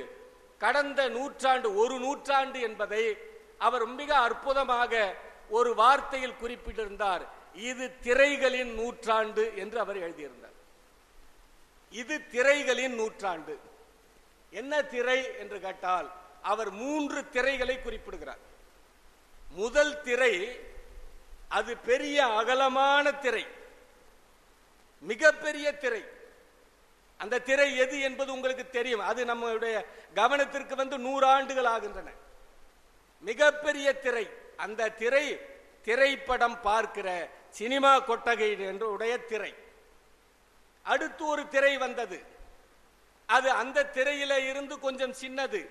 கடந்த நூற்றாண்டு, ஒரு நூற்றாண்டு என்பதை அவர் மிக அற்புதமாக ஒரு வார்த்தையில் குறிப்பிட்டிருந்தார். இது திரைகளின் நூற்றாண்டு என்று அவர் எழுதியிருந்தார். இது திரைகளின் நூற்றாண்டு. என்ன திரை என்று கேட்டால் அவர் 3 திரைகளை குறிப்பிடுகிறார். முதல் திரை, அது பெரிய அகலமான திரை, மிகப்பெரிய திரை. அந்த திரை எது என்பது உங்களுக்கு தெரியும். அது நம்முடைய கவனத்திற்கு 100 ஆண்டுகள் ஆகின்றன. மிகப்பெரிய திரை. அந்த திரை திரைப்படம் பார்க்கிற சினிமா கொட்டகை என்ற உடைய திரை. அடுத்து ஒரு திரை வந்தது. அது அந்த திரையில இருந்து கொஞ்சம் சின்னது.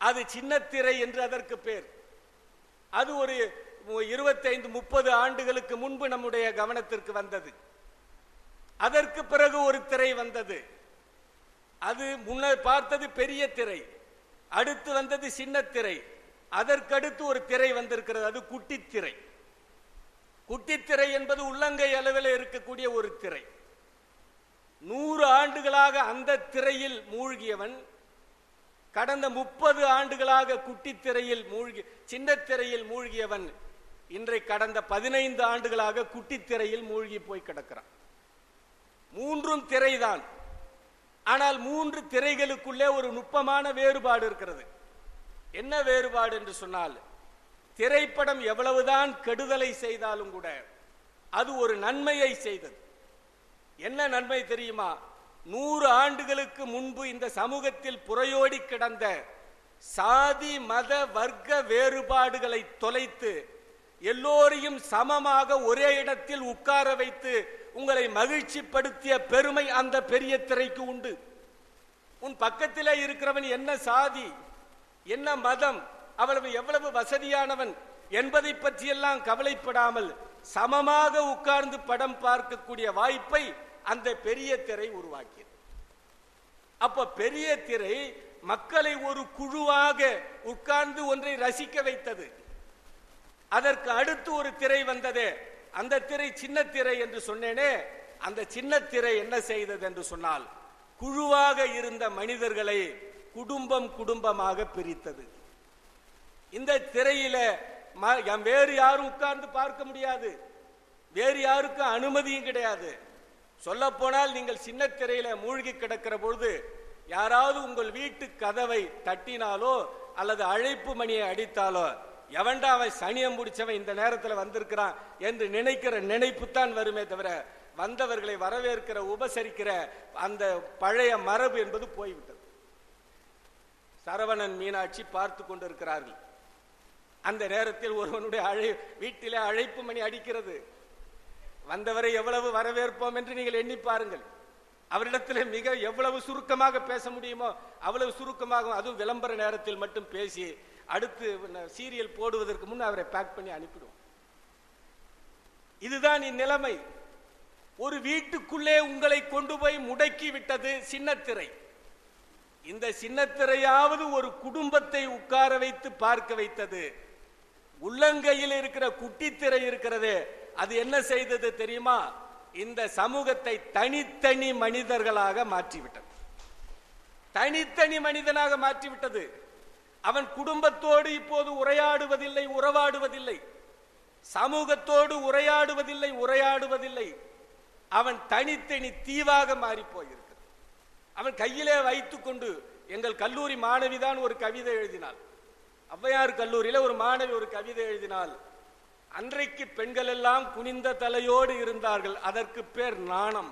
அது சின்ன திரை என்று அதற்கு பேர். அது ஒரு 25-30 ஆண்டுகளுக்கு முன்பு நம்முடைய கவனத்திற்கு வந்தது. அதற்கு பிறகு ஒரு திரை வந்தது. அது முன்னர் பார்த்தது பெரிய திரை. அடுத்து வந்தது சின்னத்திரை, அதற்கடுத்து ஒரு திரை வந்திருக்கிறது, அது குட்டித்திரை. குட்டித்திரை என்பது உள்ளங்கை அளவில் இருக்கக்கூடிய ஒரு திரை. 100 ஆண்டுகளாக அந்த திரையில் மூழ்கியவன் கடந்த 30 ஆண்டுகளாக குட்டித்திரையில் சின்னத்திரையில் மூழ்கியவன் இன்றைக்கு கடந்த 15 ஆண்டுகளாக குட்டித்திரையில் மூழ்கி போய் கிடக்கிறான். 3ம் திரைதான். ஆனால் 3 திரைகளுக்குள்ளே ஒரு நுட்பமான வேறுபாடு இருக்கிறது. என்ன வேறுபாடு என்று சொன்னால், திரைப்படம் எவ்வளவுதான் கெடுதலை செய்தாலும் கூட அது ஒரு நன்மையை செய்தது. என்ன நன்மை தெரியுமா? 100 ஆண்டுகளுக்கு முன்பு இந்த சமூகத்தில் புரையோடி கிடந்த சாதி மத வர்க்க வேறுபாடுகளை தொலைத்து எல்லோரையும் சமமாக ஒரே இடத்தில் உட்கார வைத்து உங்களை மகிழ்ச்சிப்படுத்திய பெருமை அந்த பெரிய திரைக்கு உண்டு. உன் பக்கத்திலே இருக்கிறவன் என்ன சாதி, என்ன மதம், அவ்வளவு எவ்வளவு வசதியானவன் என்பதை பற்றியெல்லாம் கவலைப்படாமல் சமமாக உட்கார்ந்து படம் பார்க்கக்கூடிய வாய்ப்பை அந்த பெரிய திரை உருவாக்கியது. அப்ப பெரிய திரை மக்களை ஒரு குழுவாக உட்கார்ந்து ஒன்றை ரசிக்க வைத்தது. அதற்கு அடுத்து ஒரு திரை வந்தது, அந்த திரை சின்னத்திரை என்று சொன்னேனே, அந்த சின்னத்திரை என்ன செய்தது என்று சொன்னால், குழுவாக இருந்த மனிதர்களை குடும்பம் குடும்பமாக பிரித்தது. இந்த திரையில வேறு யாரும் உட்கார்ந்து பார்க்க முடியாது, வேறு யாருக்கும் அனுமதியும் கிடையாது. சொல்ல போனால் நீங்கள் சின்ன திரையில மூழ்கி கிடக்கிற பொழுது யாராவது உங்கள் வீட்டு கதவை தட்டினாலோ அல்லது அழைப்பு மணியை அடித்தாலோ, எவன்டா அவன் சனியம் முடிச்சவன் இந்த நேரத்தில் வந்திருக்கிறான் என்று நினைக்கிற நினைப்பு தான் வருமே தவிர வந்தவர்களை வரவேற்கிற உபசரிக்கிற அந்த பழைய மரபு என்பது போய்விட்டது. சரவணன் மீனாட்சி பார்த்து கொண்டிருக்கிறார்கள். அந்த நேரத்தில் ஒருவனுடைய வீட்டிலே அழைப்பு மணி அடிக்கிறது. வந்தவரை எவ்வளவு வரவேற்போம் என்று நீங்கள் எண்ணி பாருங்கள். அவரிடத்தில் மிக எவ்வளவு சுருக்கமாக பேச முடியுமோ அவ்வளவு சுருக்கமாக, அதுவும் விளம்பர நேரத்தில் மட்டும் பேசி அடுத்து சீரியல் போடுவதற்கு முன் அவரை பேக் பண்ணி அனுப்பிடுவோம். இதுதான் இந்நிலைமை. ஒரு வீட்டுக்குள்ளே உங்களை கொண்டு போய் முடக்கி விட்டது சின்னத்திரை. இந்த சின்னத்திரையாவது ஒரு குடும்பத்தை உட்கார வைத்து பார்க்க வைத்தது. உள்ளங்கையில் இருக்கிற குட்டித்திரை இருக்கிறது, அது என்ன செய்தது தெரியுமா? இந்த சமூகத்தை தனித்தனி மனிதர்களாக மாற்றிவிட்டது. தனித்தனி மனிதனாக மாற்றிவிட்டது. அவன் குடும்பத்தோடு இப்போது உரையாடுவதில்லை, உறவாடுவதில்லை. சமூகத்தோடு உரையாடுவதில்லை. அவன் தனித்தனி தீவாக மாறி போயிருக்கிறது. அவன் கையிலே வைத்துக் கொண்டு, எங்கள் கல்லூரி மாணவிதான் ஒரு கவிதை எழுதினாள். ஔவையார் கல்லூரியில ஒரு மாணவி ஒரு கவிதை எழுதினாள். அன்றைக்கு பெண்கள் எல்லாம் குனிந்த தலையோடு இருந்தார்கள், அதற்கு பேர் நாணம்.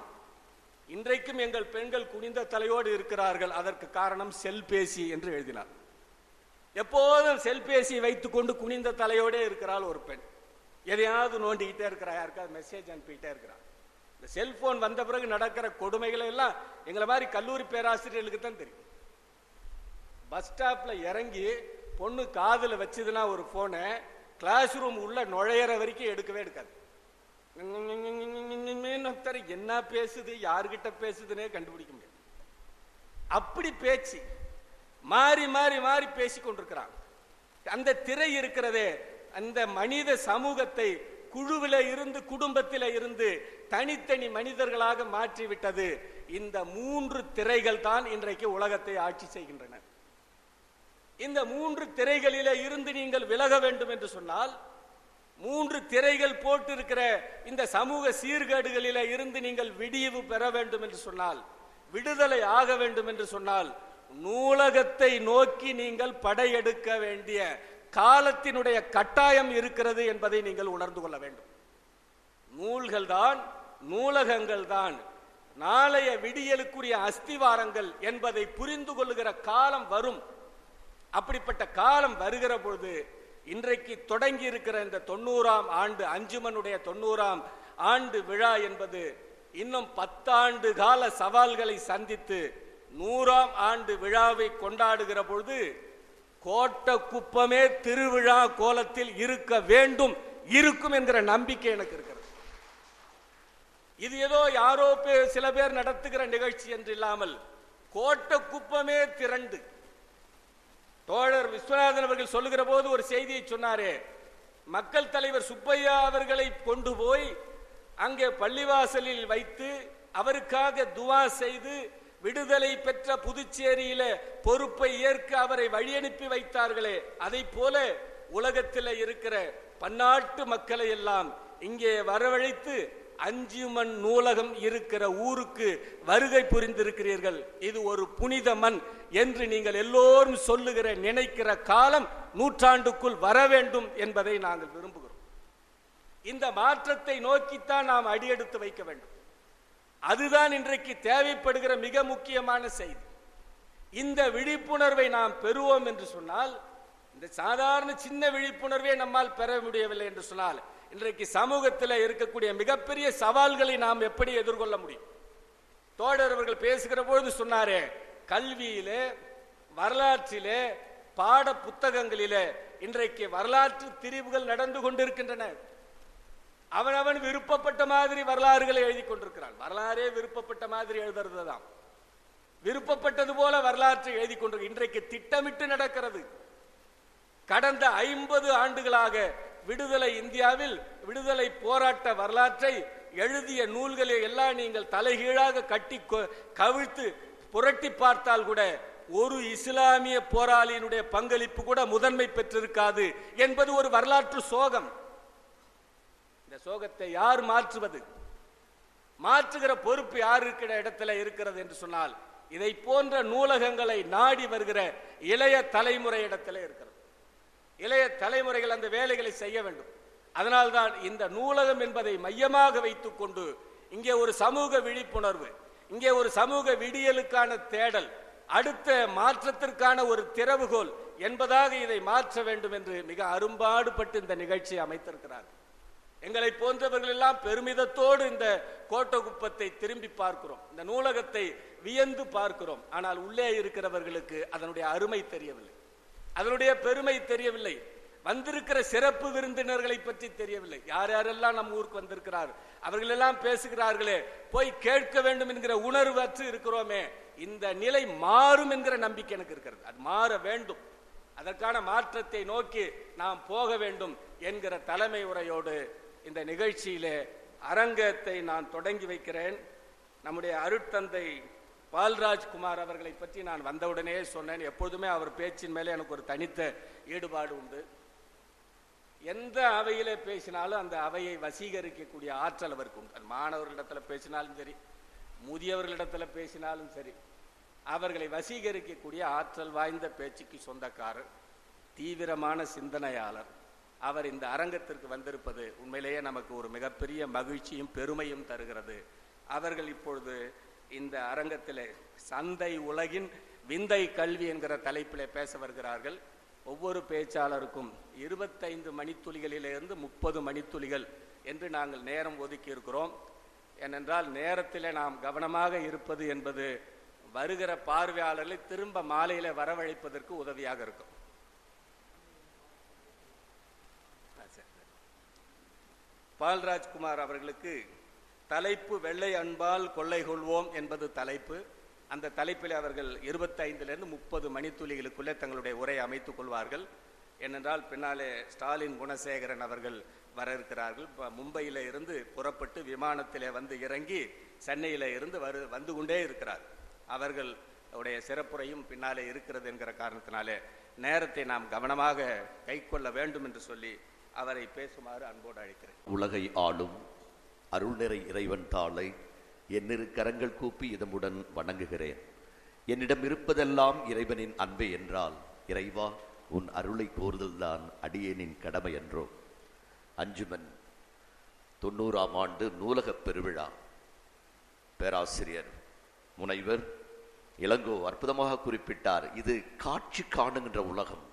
இன்றைக்கும் எங்கள் பெண்கள் குனிந்த தலையோடு இருக்கிறார்கள், அதற்கு காரணம் செல்பேசி என்று எழுதினார். எப்போதும் செல்பேசி வைத்துக் கொண்டு குனிந்த தலையோட இருக்கிறாள் ஒரு பெண். எதையாவது நோண்டிக்கிட்டே இருக்கிறா, யாருக்காவது மெசேஜ் அனுப்பிக்கிட்டே இருக்கிறான். இந்த செல்போன் வந்த பிறகு நடக்கிற கொடுமைகளை எல்லாம் எங்களை மாதிரி கல்லூரி பேராசிரியர்களுக்கு தான் தெரியும். பஸ் ஸ்டாப்ல இறங்கி பொண்ணு காதுல வச்சதுன்னா ஒரு போனை, கிளாஸ் ரூம் உள்ள நுழையிற வரைக்கும் எடுக்கவே எடுக்காது. என்ன பேசுது, யாருகிட்ட பேசுதுன்னே கண்டுபிடிக்க முடியாது. அப்படி பேச்சு மாறி மாறி மாறி பேசிக் கொண்டிருக்கிறான். அந்த திரை இருக்கிறதே, அந்த மனித சமூகத்தை குழுவில இருந்து குடும்பத்தில இருந்து தனித்தனி மனிதர்களாக மாற்றிவிட்டது. இந்த 3 திரைகள் தான் இன்றைக்கு உலகத்தை ஆட்சி செய்கின்றன. இந்த 3 திரைகளில இருந்து நீங்கள் விலக வேண்டும் என்று சொன்னால், 3 திரைகள் போட்டிருக்கிற இந்த சமூக சீர்கேடுகளில இருந்து நீங்கள் விடிவு பெற வேண்டும் என்று சொன்னால், விடுதலை ஆக வேண்டும் என்று சொன்னால், நூலகத்தை நோக்கி நீங்கள் படையெடுக்க வேண்டிய காலத்தினுடைய கட்டாயம் இருக்கிறது என்பதை நீங்கள் உணர்ந்து கொள்ள வேண்டும். நூல்கள் தான், நூலகங்கள் தான் நாளைய விடியலுக்குரிய அஸ்திவாரங்கள் என்பதை புரிந்து கொள்ளுகிற காலம் வரும். அப்படிப்பட்ட காலம் வருகிற பொழுது இன்றைக்கு தொடங்கி இருக்கிற இந்த 90ஆம் ஆண்டு அஞ்சுமனுடைய 90ஆம் ஆண்டு விழா என்பது இன்னும் 10 ஆண்டு கால சவால்களை சந்தித்து 100ஆம் ஆண்டு விழாவை கொண்டாடுகிற பொழுது கோட்டக்குப்பமே திருவிழா கோலத்தில் இருக்க வேண்டும், இருக்கும் என்கிற நம்பிக்கை எனக்கு இருக்கிறது. இது ஏதோ யாரோ சில பேர் நடத்துகிற நிகழ்ச்சி என்று இல்லாமல் கோட்டக்குப்பமே திரண்டு தோழர் விஸ்வநாதன் அவர்கள் சொல்லுகிற போது ஒரு செய்தியை சொன்னாரே, மக்கள் தலைவர் சுப்பையா அவர்களை கொண்டு போய் அங்கே பள்ளிவாசலில் வைத்து அவருக்காக துவா செய்து விடுதலை பெற்ற புதுச்சேரியில பொறுப்பை ஏற்க அவரை வழியனுப்பி வைத்தார்களே, அதை போல உலகத்தில் இருக்கிற பன்னாட்டு மக்களை எல்லாம் இங்கே வரவழைத்து அஞ்சுமன் நூலகம் இருக்கிற ஊருக்கு வருகை புரிந்திருக்கிறீர்கள். இது ஒரு புனித மண் என்று நீங்கள் எல்லோரும் சொல்லுகிற நினைக்கிற காலம் நூற்றாண்டுக்குள் வர வேண்டும் என்பதை நாங்கள் விரும்புகிறோம். இந்த மாற்றத்தை நோக்கித்தான் நாம் அடியெடுத்து வைக்க வேண்டும். அதுதான் இன்றைக்கு தேவைப்படுகிற மிக முக்கியமான செய்தி. இந்த விழிப்புணர்வை நாம் பெறுவோம் என்று சொன்னால், இந்த சாதாரண சின்ன விழிப்புணர்வை நம்மால் பெற முடியவில்லை என்று சொன்னால், இன்றைக்கு சமூகத்தில் இருக்கக்கூடிய மிகப்பெரிய சவால்களை நாம் எப்படி எதிர்கொள்ள முடியும்? தோழர் அவர்கள் பேசுகிற பொழுது சொன்னாரே, கல்வியிலே, வரலாற்றிலே, பாட புத்தகங்களிலே இன்றைக்கு வரலாற்று திரிவுகள் நடந்து கொண்டிருக்கின்றன. அவனவன் விருப்பப்பட்ட மாதிரி வரலாறுகளை எழுதி கொண்டிருக்கிறான். வரலாறே விருப்பப்பட்ட மாதிரி எழுதுறது தான். விருப்பப்பட்டது போல வரலாற்றை எழுதி கொண்டிருக்க இன்றைக்கு திட்டமிட்டு நடக்கிறது. கடந்த 50 ஆண்டுகளாக விடுதலை இந்தியாவில் விடுதலை போராட்ட வரலாற்றை எழுதிய நூல்களை எல்லாம் நீங்கள் தலைகீழாக கட்டி கவிழ்த்து புரட்டி பார்த்தால் கூட ஒரு இஸ்லாமிய போராளியினுடைய பங்களிப்பு கூட முதன்மை பெற்றிருக்காது என்பது ஒரு வரலாற்று சோகம். இந்த சோகத்தை யார் மாற்றுவது? மாற்றுகிற பொறுப்பு யார் இருக்கிற இடத்துல இருக்கிறது என்று சொன்னால், இதை போன்ற நூலகங்களை நாடி வருகிற இளைய தலைமுறை இடத்துல இருக்கிறது. இளைய தலைமுறைகள் அந்த வேலைகளை செய்ய வேண்டும். அதனால்தான் இந்த நூலகம் என்பதை மையமாக வைத்துக் கொண்டு இங்கே ஒரு சமூக விழிப்புணர்வு, இங்கே ஒரு சமூக விடியலுக்கான தேடல், அடுத்த மாற்றத்திற்கான ஒரு திறவுகோல் என்பதாக இதை மாற்ற வேண்டும் என்று மிக அரும்பாடுபட்டு இந்த நிகழ்ச்சியை அமைத்திருக்கிறார். எங்களை போன்றவர்கள் எல்லாம் பெருமிதத்தோடு இந்த கோட்டகுப்பத்தை திரும்பி பார்க்கிறோம், இந்த நூலகத்தை வியந்து பார்க்கிறோம். ஆனால் உள்ளே இருக்கிறவர்களுக்கு அதனுடைய அருமை தெரியவில்லை, அதனுடைய பெருமை தெரியவில்லை, வந்திருக்கிற சிறப்பு விருந்தினர்களை பற்றி தெரியவில்லை. யார் யாரெல்லாம் நம்ம ஊருக்கு வந்திருக்கிறார், அவர்கள் எல்லாம் பேசுகிறார்களே, போய் கேட்க வேண்டும் என்கிற உணர்வு அற்று இருக்கிறோமே. இந்த நிலை மாறும் என்கிற நம்பிக்கை எனக்கு இருக்கிறது. அது மாற வேண்டும். அதற்கான மாற்றத்தை நோக்கி நாம் போக வேண்டும் என்கிற தலைமை உரையோடு இந்த நிகழ்ச்சியிலே அரங்கத்தை நான் தொடங்கி வைக்கிறேன். நம்முடைய அருட்தந்தை பால்ராஜ்குமார் அவர்களை பற்றி நான் வந்தவுடனே சொன்னேன். எப்பொழுதுமே அவர் பேச்சின் மேலே எனக்கு ஒரு தனித்த ஈடுபாடு உண்டு. எந்த அவையிலே பேசினாலும் அந்த அவையை வசீகரிக்கக்கூடிய ஆற்றல் அவருக்கு உண்டு. மாணவர்களிடத்தில் பேசினாலும் சரி, முதியவர்களிடத்தில் பேசினாலும் சரி, அவர்களை வசீகரிக்கக்கூடிய ஆற்றல் வாய்ந்த பேச்சுக்கு சொந்தக்காரர், தீவிரமான சிந்தனையாளர். அவர் இந்த அரங்கத்திற்கு வந்திருப்பது உண்மையிலேயே நமக்கு ஒரு மிகப்பெரிய மகிழ்ச்சியும் பெருமையும் தருகிறது. அவர்கள் இப்பொழுது இந்த அரங்கத்திலே சந்தை உலகின் விந்தை கல்வி என்கிற தலைப்பிலே பேச வருகிறார்கள். ஒவ்வொரு பேச்சாளருக்கும் 25 மணித்துளிகளிலிருந்து 30 மணித்துளிகள் என்று நாங்கள் நேரம் ஒதுக்கி இருக்கிறோம். ஏனென்றால் நேரத்தில் நாம் கவனமாக இருப்பது என்பது வருகிற பார்வையாளர்களை திரும்ப மாலையில வரவழைப்பதற்கு உதவியாக இருக்கும். பால்ராஜ்குமார் அவர்களுக்கு தலைப்பு வெள்ளை அன்பால் கொள்ளை கொள்வோம் என்பது தலைப்பு. அந்த தலைப்பில் அவர்கள் 25லிருந்து 30 மணித்துளிகளுக்குள்ளே தங்களுடைய உரையை அமைத்துக் கொள்வார்கள். ஏனென்றால் பின்னாலே ஸ்டாலின் குணசேகரன் அவர்கள் வர இருக்கிறார்கள். மும்பையில இருந்து புறப்பட்டு விமானத்திலே வந்து இறங்கி சென்னையில இருந்து வந்து கொண்டே இருக்கிறார். அவர்கள் உடைய சிறப்புரையும் பின்னாலே இருக்கிறது என்கிற காரணத்தினாலே நேரத்தை நாம் கவனமாக கை கொள்ள வேண்டும் என்று சொல்லி அவரை பேசுமாறு அன்போடு அழைக்கிறேன். உலகை ஆளும் அருள்நிறை இறைவன் தாளை என்னிரு கரங்கள் கூப்பி இதமுடன் வணங்குகிறேன். என்னிடம் இருப்பதெல்லாம் இறைவனின் அன்பே என்றால், இறைவா உன் அருளை கோருதல்தான் அடியேனின் கடமை என்றோ. அஞ்சுமன் 90ஆம் ஆண்டு நூலகப் பெருவிழா. பேராசிரியர் முனைவர் இளங்கோ அற்புதமாக குறிப்பிட்டார். இது காட்சி காணுகின்ற உலகம்,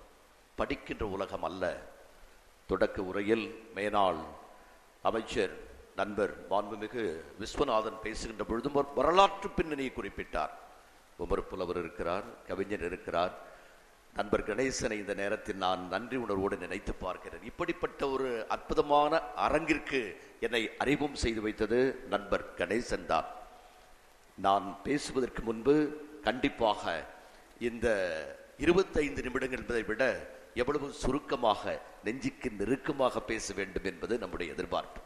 படிக்கின்ற உலகம் அல்ல. தொடக்க உரையில் மேனாள் அமைச்சர் நண்பர் மாண்புமிகு விஸ்வநாதன் பேசுகின்ற பொழுதும் வரலாற்று பின்னணியை குறிப்பிட்டார். உமர் புலவர் இருக்கிறார், கவிஞர் இருக்கிறார். நண்பர் கணேசனை இந்த நேரத்தில் நான் நன்றி உணர்வோடு நினைத்து பார்க்கிறேன். இப்படிப்பட்ட ஒரு அற்புதமான அரங்கிற்கு என்னை அறிமுகம் செய்து வைத்தது நண்பர் கணேசன் தான். நான் பேசுவதற்கு முன்பு கண்டிப்பாக இந்த 25 நிமிடங்கள் என்பதை விட எவ்வளவு சுருக்கமாக, நெஞ்சுக்கு நெருக்கமாக பேச வேண்டும் என்பது நம்முடைய எதிர்பார்ப்பு.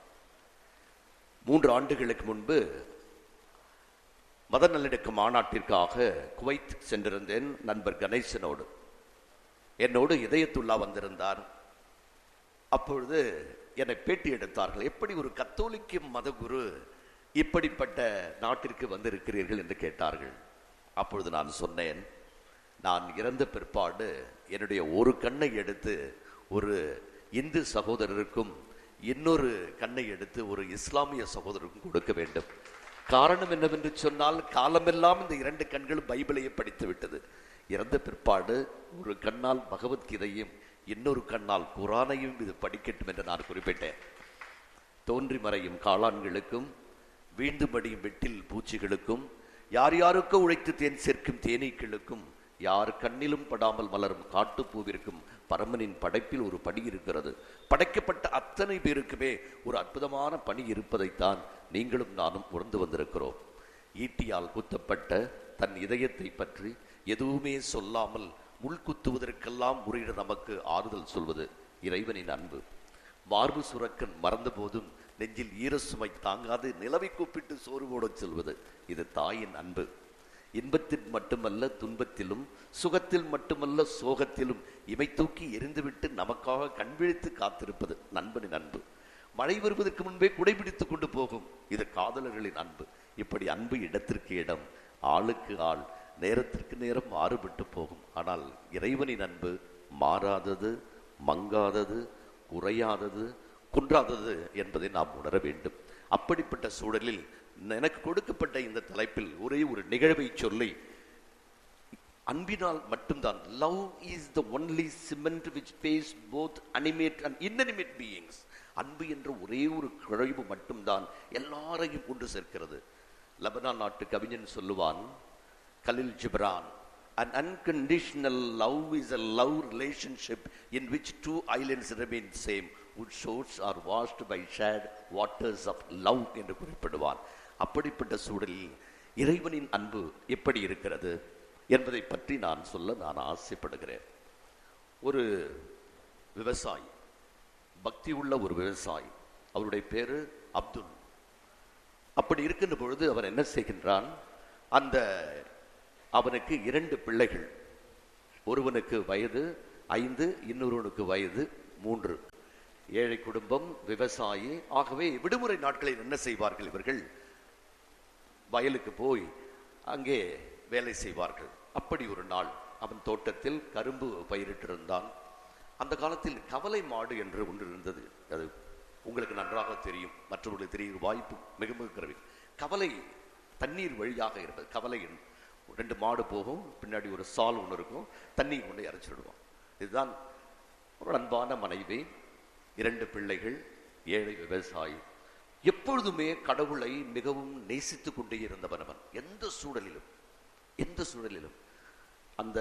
3 ஆண்டுகளுக்கு முன்பு மத நல்லிணக்க மாநாட்டிற்காக குவைத் சென்றிருந்தேன். நண்பர் கணேசனோடு, என்னோடு இதயத்துல்லா வந்திருந்தார். அப்பொழுது என்னை பேட்டி எடுத்தார்கள். எப்படி ஒரு கத்தோலிக்க மதகுரு இப்படிப்பட்ட நாட்டிற்கு வந்திருக்கிறீர்கள் என்று கேட்டார்கள். அப்பொழுது நான் சொன்னேன், நான் இறந்த பிற்பாடு என்னுடைய ஒரு கண்ணை எடுத்து ஒரு இந்து சகோதரருக்கும் இன்னொரு கண்ணை எடுத்து ஒரு இஸ்லாமிய சகோதரருக்கும் கொடுக்க வேண்டும். காரணம் என்னவென்று சொன்னால், காலமெல்லாம் இந்த 2 கண்களும் பைபிளையே படித்து விட்டது. இறந்த பிற்பாடு ஒரு கண்ணால் பகவத்கீதையும் இன்னொரு கண்ணால் குரானையும் இது படிக்கட்டும் என்று நான் குறிப்பிட்டேன். தோன்றி மறையும் காளான்களுக்கும் வீண்டு மடியும் வெட்டில் பூச்சிகளுக்கும் யார் யாருக்கோ உழைத்து தேன் சேர்க்கும் தேனீக்களுக்கும் யார் கண்ணிலும் படாமல் மலரும் காட்டுப்பூவிற்கும் பரமனின் படைப்பில் ஒரு பணி இருக்கிறது. படைக்கப்பட்ட அத்தனை பேருக்குமே ஒரு அற்புதமான பணி இருப்பதைத்தான் நீங்களும் நானும் உணர்ந்து வந்திருக்கிறோம். ஈட்டியால் குத்தப்பட்ட தன் இதயத்தை பற்றி எதுவுமே சொல்லாமல் உள்குத்துவதற்கெல்லாம் முறையிட நமக்கு ஆறுதல் சொல்வது இறைவனின் அன்பு. மார்பு சுரக்கன் மறந்த போதும் நெஞ்சில் ஈரசுமை தாங்காது நிலவை கூப்பிட்டு சோறு போட சொல்வது இது தாயின் அன்பு. இன்பத்தில் மட்டுமல்ல துன்பத்திலும், சுகத்தில் மட்டுமல்ல சோகத்திலும் இமை தூக்கி எரிந்துவிட்டு நமக்காக கண்விழித்து காத்திருப்பது நண்பனின் அன்பு. மழை வருவதற்கு முன்பே குடைபிடித்துக் கொண்டு போகும் இது காதலர்களின் அன்பு. இப்படி அன்பு இடத்திற்கு இடம், ஆளுக்கு ஆள், நேரத்திற்கு நேரம் மாறுபட்டு போகும். ஆனால் இறைவனின் அன்பு மாறாதது, மங்காதது, குறையாதது, குன்றாதது என்பதை நாம் உணர வேண்டும். அப்படிப்பட்ட சூழலில் எனக்கு கொடுக்கப்பட்ட இந்த தலைப்பில் ஒரே ஒரு நிகழ்வை சொல்லி, அன்பினால் மட்டும்தான், love is the only cement which face both animate and inanimate beings. அன்பு என்ற ஒரே ஒரு குழைவு மட்டும்தான் எல்லாரையும் கொண்டு சேர்க்கிறது. லெபனான் நாட்டு கவிஞன் சொல்லுவான், கலில் Ghibran, an unconditional love is a love relationship in which 2 islands remain same, whose shores are washed by shared waters of love என்று குறிப்பிடுவான். அப்படிப்பட்ட சூழலில் இறைவனின் அன்பு எப்படி இருக்கிறது என்பதை பற்றி நான் சொல்ல நான் ஆசைப்படுகிறேன். ஒரு விவசாயி, பக்தி உள்ள ஒரு விவசாயி, அவருடைய பேரு அப்துல். அப்படி இருக்கின்ற பொழுது அவன் என்ன செய்கின்றான், அவனுக்கு 2 பிள்ளைகள். ஒருவனுக்கு வயது 5, இன்னொருவனுக்கு வயது 3. ஏழை குடும்பம், விவசாயி. ஆகவே விடுமுறை நாட்களில் என்ன செய்வார்கள் இவர்கள், வயலுக்கு போய் அங்கே வேலை செய்வார்கள். அப்படி ஒரு நாள் அவன் தோட்டத்தில் கரும்பு பயிரிட்டிருந்தான். அந்த காலத்தில் கவலை மாடு என்று ஒன்று இருந்தது. அது உங்களுக்கு நன்றாக தெரியும், மற்றவர்களுக்கு தெரிய வாய்ப்பு மிக மிக குறைவு. கவலை தண்ணீர் வழியாக இருப்பது. கவலை 2 மாடு போகும், பின்னாடி ஒரு சால் ஒன்று இருக்கும், தண்ணீர் கொண்டு இறைச்சிடுவோம். இதுதான் ஒரு அன்பான மனைவி, 2 பிள்ளைகள், ஏழை விவசாயி. எப்பொழுதுமே கடவுளை மிகவும் நேசித்து கொண்டே இருந்தவன் அவன். எந்த சூழலிலும் அந்த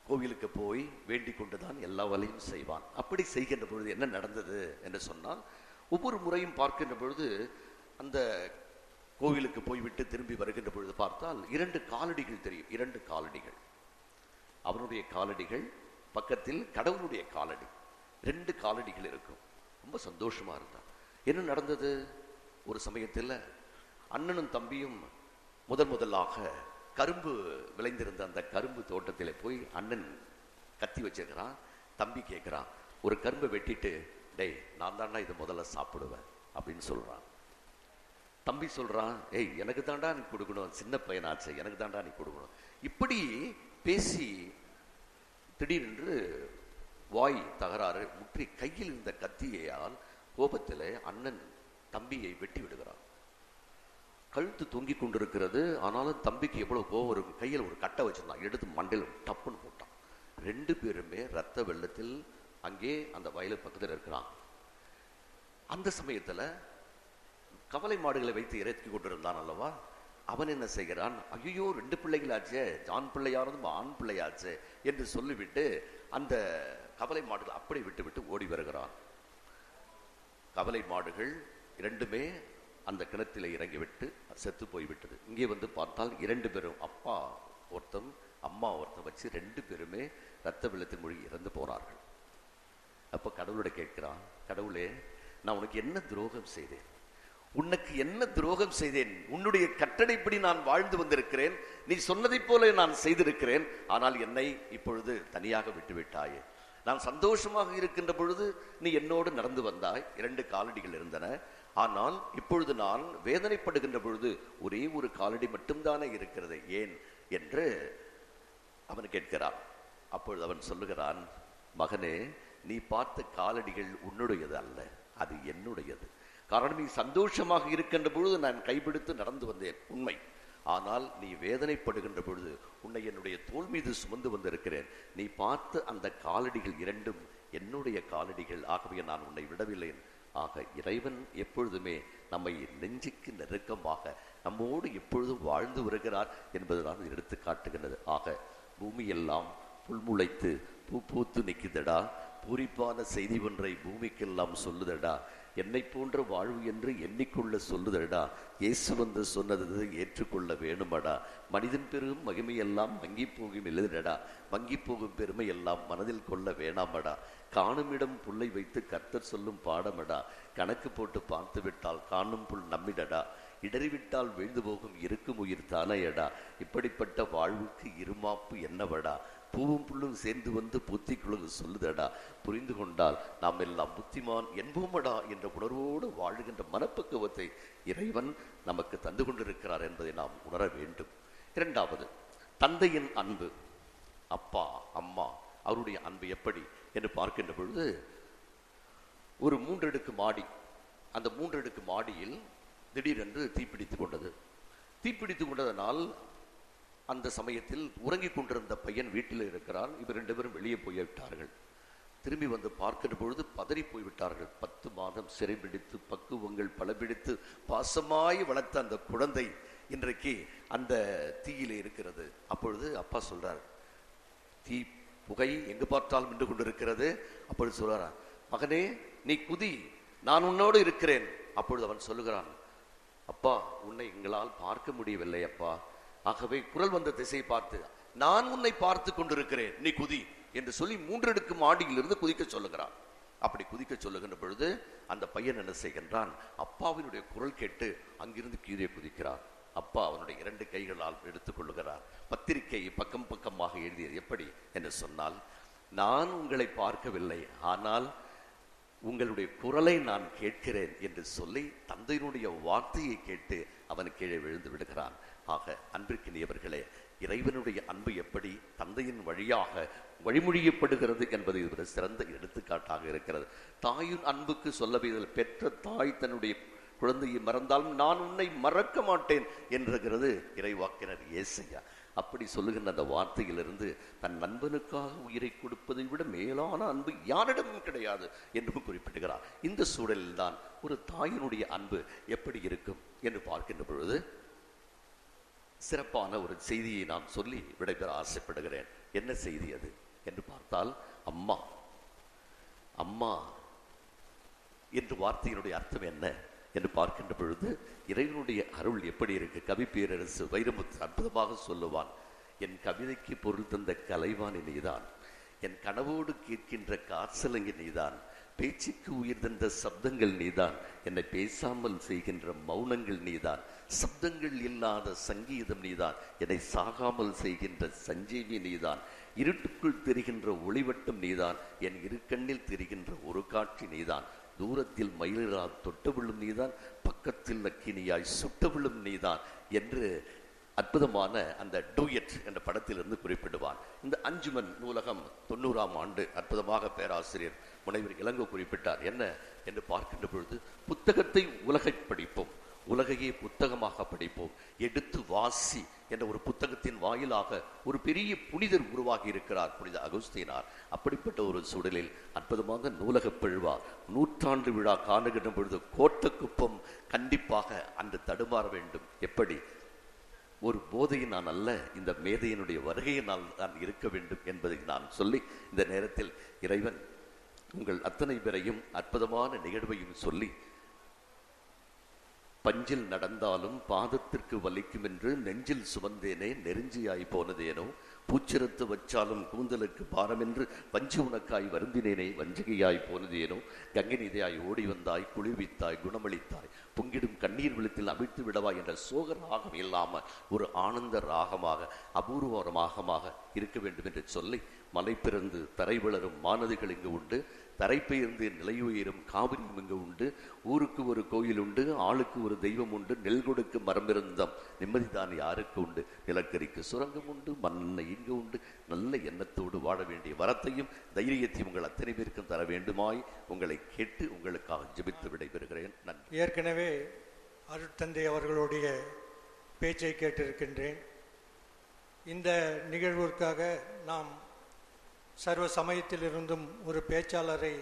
கோவிலுக்கு போய் வேண்டிக் கொண்டுதான் எல்லா வேலையும் செய்வான். அப்படி செய்கின்ற பொழுது என்ன நடந்தது என்று சொன்னால், ஒவ்வொரு முறையும் பார்க்கின்ற பொழுது அந்த கோவிலுக்கு போய்விட்டு திரும்பி வருகின்ற பொழுது பார்த்தால் 2 காலடிகள் தெரியும். 2 காலடிகள், அவனுடைய காலடிகள் பக்கத்தில் கடவுளுடைய காலடி, 2 காலடிகள் இருக்கும். ரொம்ப சந்தோஷமா இருந்தான். என்ன நடந்தது, ஒரு சமயத்தில் அண்ணனும் தம்பியும் முதலாக கரும்பு விளைந்திருந்த அந்த கரும்பு தோட்டத்தில் போய் அண்ணன் கத்தி வச்சிருக்கிறான். தம்பி கேட்கிறான், ஒரு கரும்பை வெட்டிட்டு, டேய் நான் தாண்டா இது முதல்ல சாப்பிடுவேன் அப்படின்னு சொல்றான். தம்பி சொல்றான், ஏய் எனக்கு தாண்டா நீ கொடுக்கணும், சின்ன பையனாச்சு, எனக்கு தாண்டா நீ கொடுக்கணும். இப்படி பேசி திடீரென்று வாய் தகராறு முற்றி கையில் இருந்த கத்தியால் கோபத்தில் அண்ணன் தம்பியை வெட்டி விடுகிறான். கழுத்து தொங்கிக் கொண்டிருக்கிறது. ஆனாலும் தம்பிக்கு எவ்வளவு கோபம் இருக்கும். கையில் ஒரு கட்டை வச்சிருந்தான், எடுத்து மண்டையில் டப்புன்னு போட்டான். 2 பேருமே ரத்த வெள்ளத்தில் அங்கே அந்த வயலு பக்கத்தில் இருக்கிறான். அந்த சமயத்தில் கவலை மாடுகளை வைத்து இறைச்சி கொண்டிருந்தான் அல்லவா, அவன் என்ன செய்கிறான், ஐயோ 2 பிள்ளைகளாச்சே, ஆண் பிள்ளையானதும் ஆண் பிள்ளையாச்சே என்று சொல்லிவிட்டு அந்த கவலை மாடுகள் அப்படி விட்டு ஓடி வருகிறான். கவலை மாடுகள் 2மே அந்த கிணற்றில் இறங்கிவிட்டு செத்து போய்விட்டது. இங்கே வந்து பார்த்தால் 2 பேரும், அப்பா ஒருத்தன் அம்மா ஒருத்த வச்சு 2 பேருமே இரத்த வெள்ளத்தின் மொழி இறந்து போனார்கள். அப்போ கடவுளோட கேட்கிறான், கடவுளே நான் உனக்கு என்ன துரோகம் செய்தேன்? உனக்கு என்ன துரோகம் செய்தேன்? உன்னுடைய கட்டளைப்படி நான் வாழ்ந்து வந்திருக்கிறேன், நீ சொன்னதைப் போல நான் செய்திருக்கிறேன். ஆனால் என்னை இப்பொழுது தனியாக விட்டுவிட்டாயே. நான் சந்தோஷமாக இருக்கின்ற பொழுது நீ என்னோடு நடந்து வந்தாய், 2 காலடிகள் இருந்தன. ஆனால் இப்பொழுது நான் வேதனைப்படுகின்ற பொழுது ஒரே ஒரு காலடி மட்டும்தானே இருக்கிறது, ஏன் என்று அவன் கேட்கிறான். அப்பொழுது அவன் சொல்லுகிறான், மகனே, நீ பார்த்த காலடிகள் உன்னுடையது அல்ல, அது என்னுடையது. காரணம், நீ சந்தோஷமாக இருக்கின்ற பொழுது நான் கைபிடித்து நடந்து வந்தேன், உண்மை. ஆனால் நீ வேதனைப்படுகின்ற பொழுது உன்னை என்னுடைய தோள் மீது சுமந்து வந்திருக்கிறேன். நீ பார்த்த அந்த காலடிகள் 2 என்னுடைய காலடிகள், ஆகவே நான் உன்னை விடவில்லை. ஆக இறைவன் எப்பொழுதுமே நம்மை நெஞ்சுக்கு நெருக்கமாக நம்மோடு எப்பொழுதும் வாழ்ந்து வருகிறார் என்பதுதான் எடுத்து காட்டுகிறது. ஆக பூமியெல்லாம் புல்முளைத்து பூ பூத்து நிற்குதடா, பூரிப்பான செய்தி ஒன்றை பூமிக்கெல்லாம் சொல்லுதடா, என்னை போன்ற வாழ்வு என்று எண்ணிக்கொள்ள சொல்லுதடா, இயேசு வந்து சொன்னது ஏற்றுக்கொள்ள வேணுமடா, மனிதன் பெரும் மகிமையெல்லாம் மங்கி போகும் எழுதடா, மங்கி போகும் பெருமை எல்லாம் மனதில் கொள்ள வேணாமடா, காணுமிடம் புல்லை வைத்து கர்த்தர் சொல்லும் பாடமடா, கணக்கு போட்டு பார்த்து விட்டால் காணும் புல் நம்மிடடா, இடறிவிட்டால் வீழ்ந்து போகும் இருக்கும் உயிர் தானையடா, இப்படிப்பட்ட வாழ்வுக்கு இருமாப்பு என்னவடா, பூவும் புல்லும் சேர்ந்து வந்து புத்திக்குழுகு சொல்லுதடா, புரிந்து கொண்டால் நாம் எல்லாம் புத்திமான் என்போமடா என்ற உணர்வோடு வாழுகின்ற மனப்பக்குவத்தை இறைவன் நமக்கு தந்து கொண்டிருக்கிறார் என்பதை நாம் உணர வேண்டும். 2வது, தந்தையின் அன்பு. அப்பா அம்மா அவருடைய அன்பு எப்படி என்று பார்க்கின்ற பொழுது, ஒரு 3 அடுக்கு மாடி, அந்த 3 அடுக்கு மாடியில் திடீரென்று தீப்பிடித்து கொண்டது. தீப்பிடித்து கொண்டதனால் அந்த சமயத்தில் உறங்கிக் கொண்டிருந்த பையன் வீட்டில் இருக்கிறான். இவர் 2 பேரும் வெளியே போய்விட்டார்கள். திரும்பி வந்து பார்க்கின்ற பொழுது பதறி போய்விட்டார்கள். 10 மாதம் சிறைபிடித்து பக்குவங்கள் பல பிடித்து பாசமாய் வளர்த்த அந்த குழந்தை இன்றைக்கு அந்த தீயிலே இருக்கிறது. அப்பொழுது அப்பா சொல்றார், தீ புகை எங்கு பார்த்தாலும் நின்று கொண்டிருக்கிறது. அப்பொழுது சொல்றார், மகனே நீ குதி, நான் உன்னோடு இருக்கிறேன். அப்பொழுது அவன் சொல்லுகிறான், அப்பா உன்னை எங்களால் பார்க்க முடியவில்லை அப்பா, ஆகவே குரல் வந்த திசையை பார்த்து நான் உன்னை பார்த்து கொண்டிருக்கிறேன், நீ குதி என்று சொல்லி 3 அடுக்கு மாடியிலிருந்து குதிக்க சொல்லுகிறான். அப்படி குதிக்க சொல்லுகின்ற பொழுது அந்த பையன் என்ன செய்கின்றான், அப்பாவினுடைய குரல் கேட்டு அங்கிருந்து கீழே குதிக்கிறான். அப்பா அவனுடைய 2 கைகளால் எடுத்துக் கொள்ளுகிறார். பத்திரிகை பக்கம் பக்கமாக எழுதியது எப்படி என்று சொன்னால், நான் உங்களை பார்க்கவில்லை, ஆனால் உங்களுடைய குரலை நான் கேட்கிறேன் என்று சொல்லி தந்தையினுடைய வார்த்தையை கேட்டு அவன் கீழே விழுந்து விடுகிறான். ஆக அன்பிற்கினியவர்களே, இறைவனுடைய அன்பு எப்படி தந்தையின் வழியாக வழிமொழியப்படுகிறது என்பது ஒரு சிறந்த எடுத்துக்காட்டாக இருக்கிறது. தாயின் அன்புக்கு சொல்லவே, பெற்ற தாய் தன்னுடைய குழந்தையை மறந்தாலும் நான் உன்னை மறக்க மாட்டேன் என்கிறது இறைவாக்கினர் ஏசையா. அப்படி சொல்லுகின்ற அந்த வார்த்தையிலிருந்து தன் நண்பனுக்காக உயிரை கொடுப்பதை விட மேலான அன்பு யாரிடமும் கிடையாது என்றும் குறிப்பிடுகிறார். இந்த சூழலில் தான் ஒரு தாயினுடைய அன்பு எப்படி இருக்கும் என்று பார்க்கின்ற பொழுது சிறப்பான ஒரு செய்தியை நான் சொல்லி விடைபெற ஆசைப்படுகிறேன். என்ன செய்தி அது என்று பார்த்தால், அம்மா அம்மா என்று வார்த்தையினுடைய அர்த்தம் என்ன என்று பார்க்கின்ற பொழுது இறைவனுடைய அருள் எப்படி இருக்கு. கவி பேரரசு வைரமுத்து அற்புதமாக சொல்லுவான், என் கவிதைக்கு பொருள் தந்த கலைவாணி நீதான், என் கனவோடு கேட்கின்ற காசலங்கி நீதான், பேச்சுக்கு உயிர் தந்த சப்தங்கள் நீதான், என்னை பேசாமல் செய்கின்ற மௌனங்கள் நீதான், சப்தங்கள் இல்லாத சங்கீதம் நீதான், என்னை சாகாமல் செய்கின்ற சஞ்சீவி நீதான், இருட்டுக்குள் தெரிகின்ற ஒளிவட்டம் நீதான், என் இரு கண்ணில் தெரிகின்ற ஒரு காட்சி நீதான், தூரத்தில் மயிலால் தொட்டவிழும் நீதான், பக்கத்தில் நக்கினியாய் சுட்டவிழும் நீதான் என்று அற்புதமான அந்த டூயட் என்ற படத்திலிருந்து குறிப்பிடுவான். இந்த அஞ்சுமன் நூலகம் 90ஆம் ஆண்டு அற்புதமாக பேராசிரியர் முனைவர் இளங்கோ குறிப்பிட்டார். என்ன என்று பார்க்கின்ற பொழுது, புத்தகத்தை உலகை படிப்போம், உலகையே புத்தகமாக படிப்போம், எடுத்து வாசி என்ற ஒரு புத்தகத்தின் வாயிலாக ஒரு பெரிய புனிதர் உருவாகி இருக்கிறார், புனித அகுஸ்தீனார். அப்படிப்பட்ட ஒரு சூழலில் அற்புதமாக நூலக பிழ்வா 100ஆண்டு விழா காணுகின்ற பொழுது கோட்டக்குப்பம் கண்டிப்பாக அன்று தடுமாற வேண்டும். எப்படி ஒரு போதையினால் அல்ல, இந்த மேதையினுடைய வருகையினால் தான் இருக்க வேண்டும் என்பதை நான் சொல்லி இந்த நேரத்தில் இறைவன் உங்கள் அத்தனை பேரையும் அற்புதமான நிகழ்வையும் சொல்லி பஞ்சில் நடந்தாலும் பாதத்திற்கு வலிக்கும் என்று நெஞ்சில் சுமந்தேனே நெருஞ்சியாய் போனதேனோ, பூச்சிரத்து வச்சாலும் கூந்தலுக்கு பாரம் என்று வஞ்சி உனக்காய் வருந்தினேனே வஞ்சகையாய் போனதேனோ, கங்கை நிதையாய் ஓடி வந்தாய், குளிர்வித்தாய், குணமளித்தாய், பொங்கிடும் கண்ணீர் விழுத்தில் அவிழ்த்து விடவாய் என்ற சோக ராகம் இல்லாமல் ஒரு ஆனந்த ராகமாக அபூர்வ ராகமாக இருக்க வேண்டும் என்று சொல்லி, மலை பிறந்து தரை வளரும் மாநதிகள் இங்கு உண்டு, தரை பெயர்ந்து நிலையுயரும் காவிரியும் இங்கு உண்டு, ஊருக்கு ஒரு கோயில் உண்டு, ஆளுக்கு ஒரு தெய்வம் உண்டு, நெல் கொடுக்கு மரமிருந்தம் நிம்மதிதான் யாருக்கு உண்டு, நிலக்கரிக்கு சுரங்கம் உண்டு, மண்ணை இங்கு உண்டு, நல்ல எண்ணத்தோடு வாழ வேண்டிய வரத்தையும் தைரியத்தையும் உங்கள் அத்தனை பேருக்கும் தர வேண்டுமாய் உங்களை கேட்டு உங்களுக்காக ஜெபித்து விடைபெறுகிறேன். நன்றி. ஏற்கனவே அருட்தந்தை அவர்களுடைய பேச்சை கேட்டிருக்கின்றேன். இந்த நிகழ்விற்காக நாம் சர்வ சமயத்திலிருந்தும் ஒரு பேச்சாளரை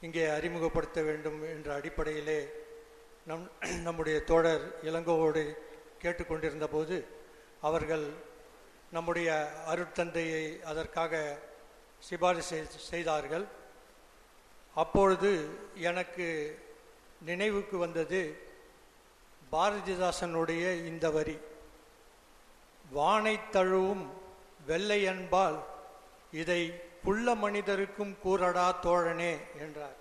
இங்கே அறிமுகப்படுத்த வேண்டும் என்ற அடிப்படையிலே நம்முடைய தோழர் இளங்கோவோடு கேட்டுக்கொண்டிருந்த போது அவர்கள் நம்முடைய அருட்தந்தையை அதற்காக சிபாரிசு செய்தார்கள். அப்பொழுது எனக்கு நினைவுக்கு வந்தது பாரதிதாசனுடைய இந்த வரி, வானை தழுவும் வெள்ளை அன்பால் இதை புள்ள மனிதருக்கும் கூறடா தோழனே என்றார்.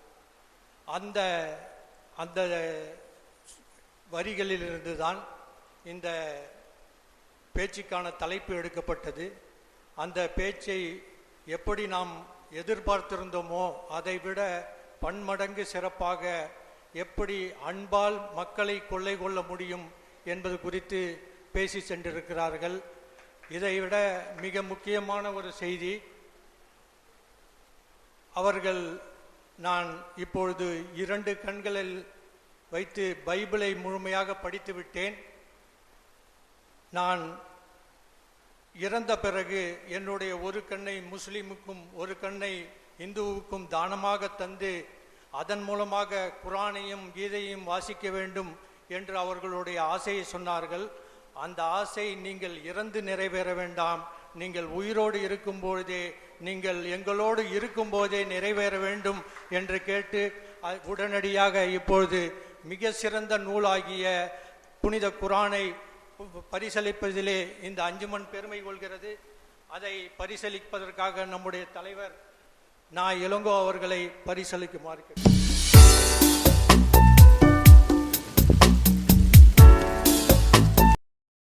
அந்த அந்த வரிகளிலிருந்து தான் இந்த பேச்சுக்கான தலைப்பு எடுக்கப்பட்டது. அந்த பேச்சை எப்படி நாம் எதிர்பார்த்திருந்தோமோ அதைவிட பன்மடங்கு சிறப்பாக எப்படி அன்பால் மக்களை கொள்ளை கொள்ள முடியும் என்பது குறித்து பேசி சென்றிருக்கிறார்கள். இதைவிட மிக முக்கியமான ஒரு செய்தி, அவர்கள் நான் இப்பொழுது 2 கண்களில் வைத்து பைபிளை முழுமையாக படித்து விட்டேன். நான் இறந்த பிறகு என்னுடைய ஒரு கண்ணை முஸ்லிமுக்கும் ஒரு கண்ணை இந்துவுக்கும் தானமாக தந்து அதன் மூலமாக குரானையும் கீதையும் வாசிக்க வேண்டும் என்று அவர்களுடைய ஆசையை சொன்னார்கள். அந்த ஆசை நீங்கள் இறந்து நிறைவேற வேண்டாம், நீங்கள் உயிரோடு இருக்கும்போதே, நீங்கள் எங்களோடு இருக்கும்போதே நிறைவேற வேண்டும் என்று கேட்டு உடனடியாக இப்பொழுது மிக சிறந்த நூலாகிய புனித குரானை பரிசளிப்பதிலே இந்த அஞ்சுமன் பெருமை கொள்கிறது. அதை பரிசளிப்பதற்காக நம்முடைய தலைவர் நான் இளங்கோ அவர்களை பரிசளிக்குமாறு கேட்கிறேன்.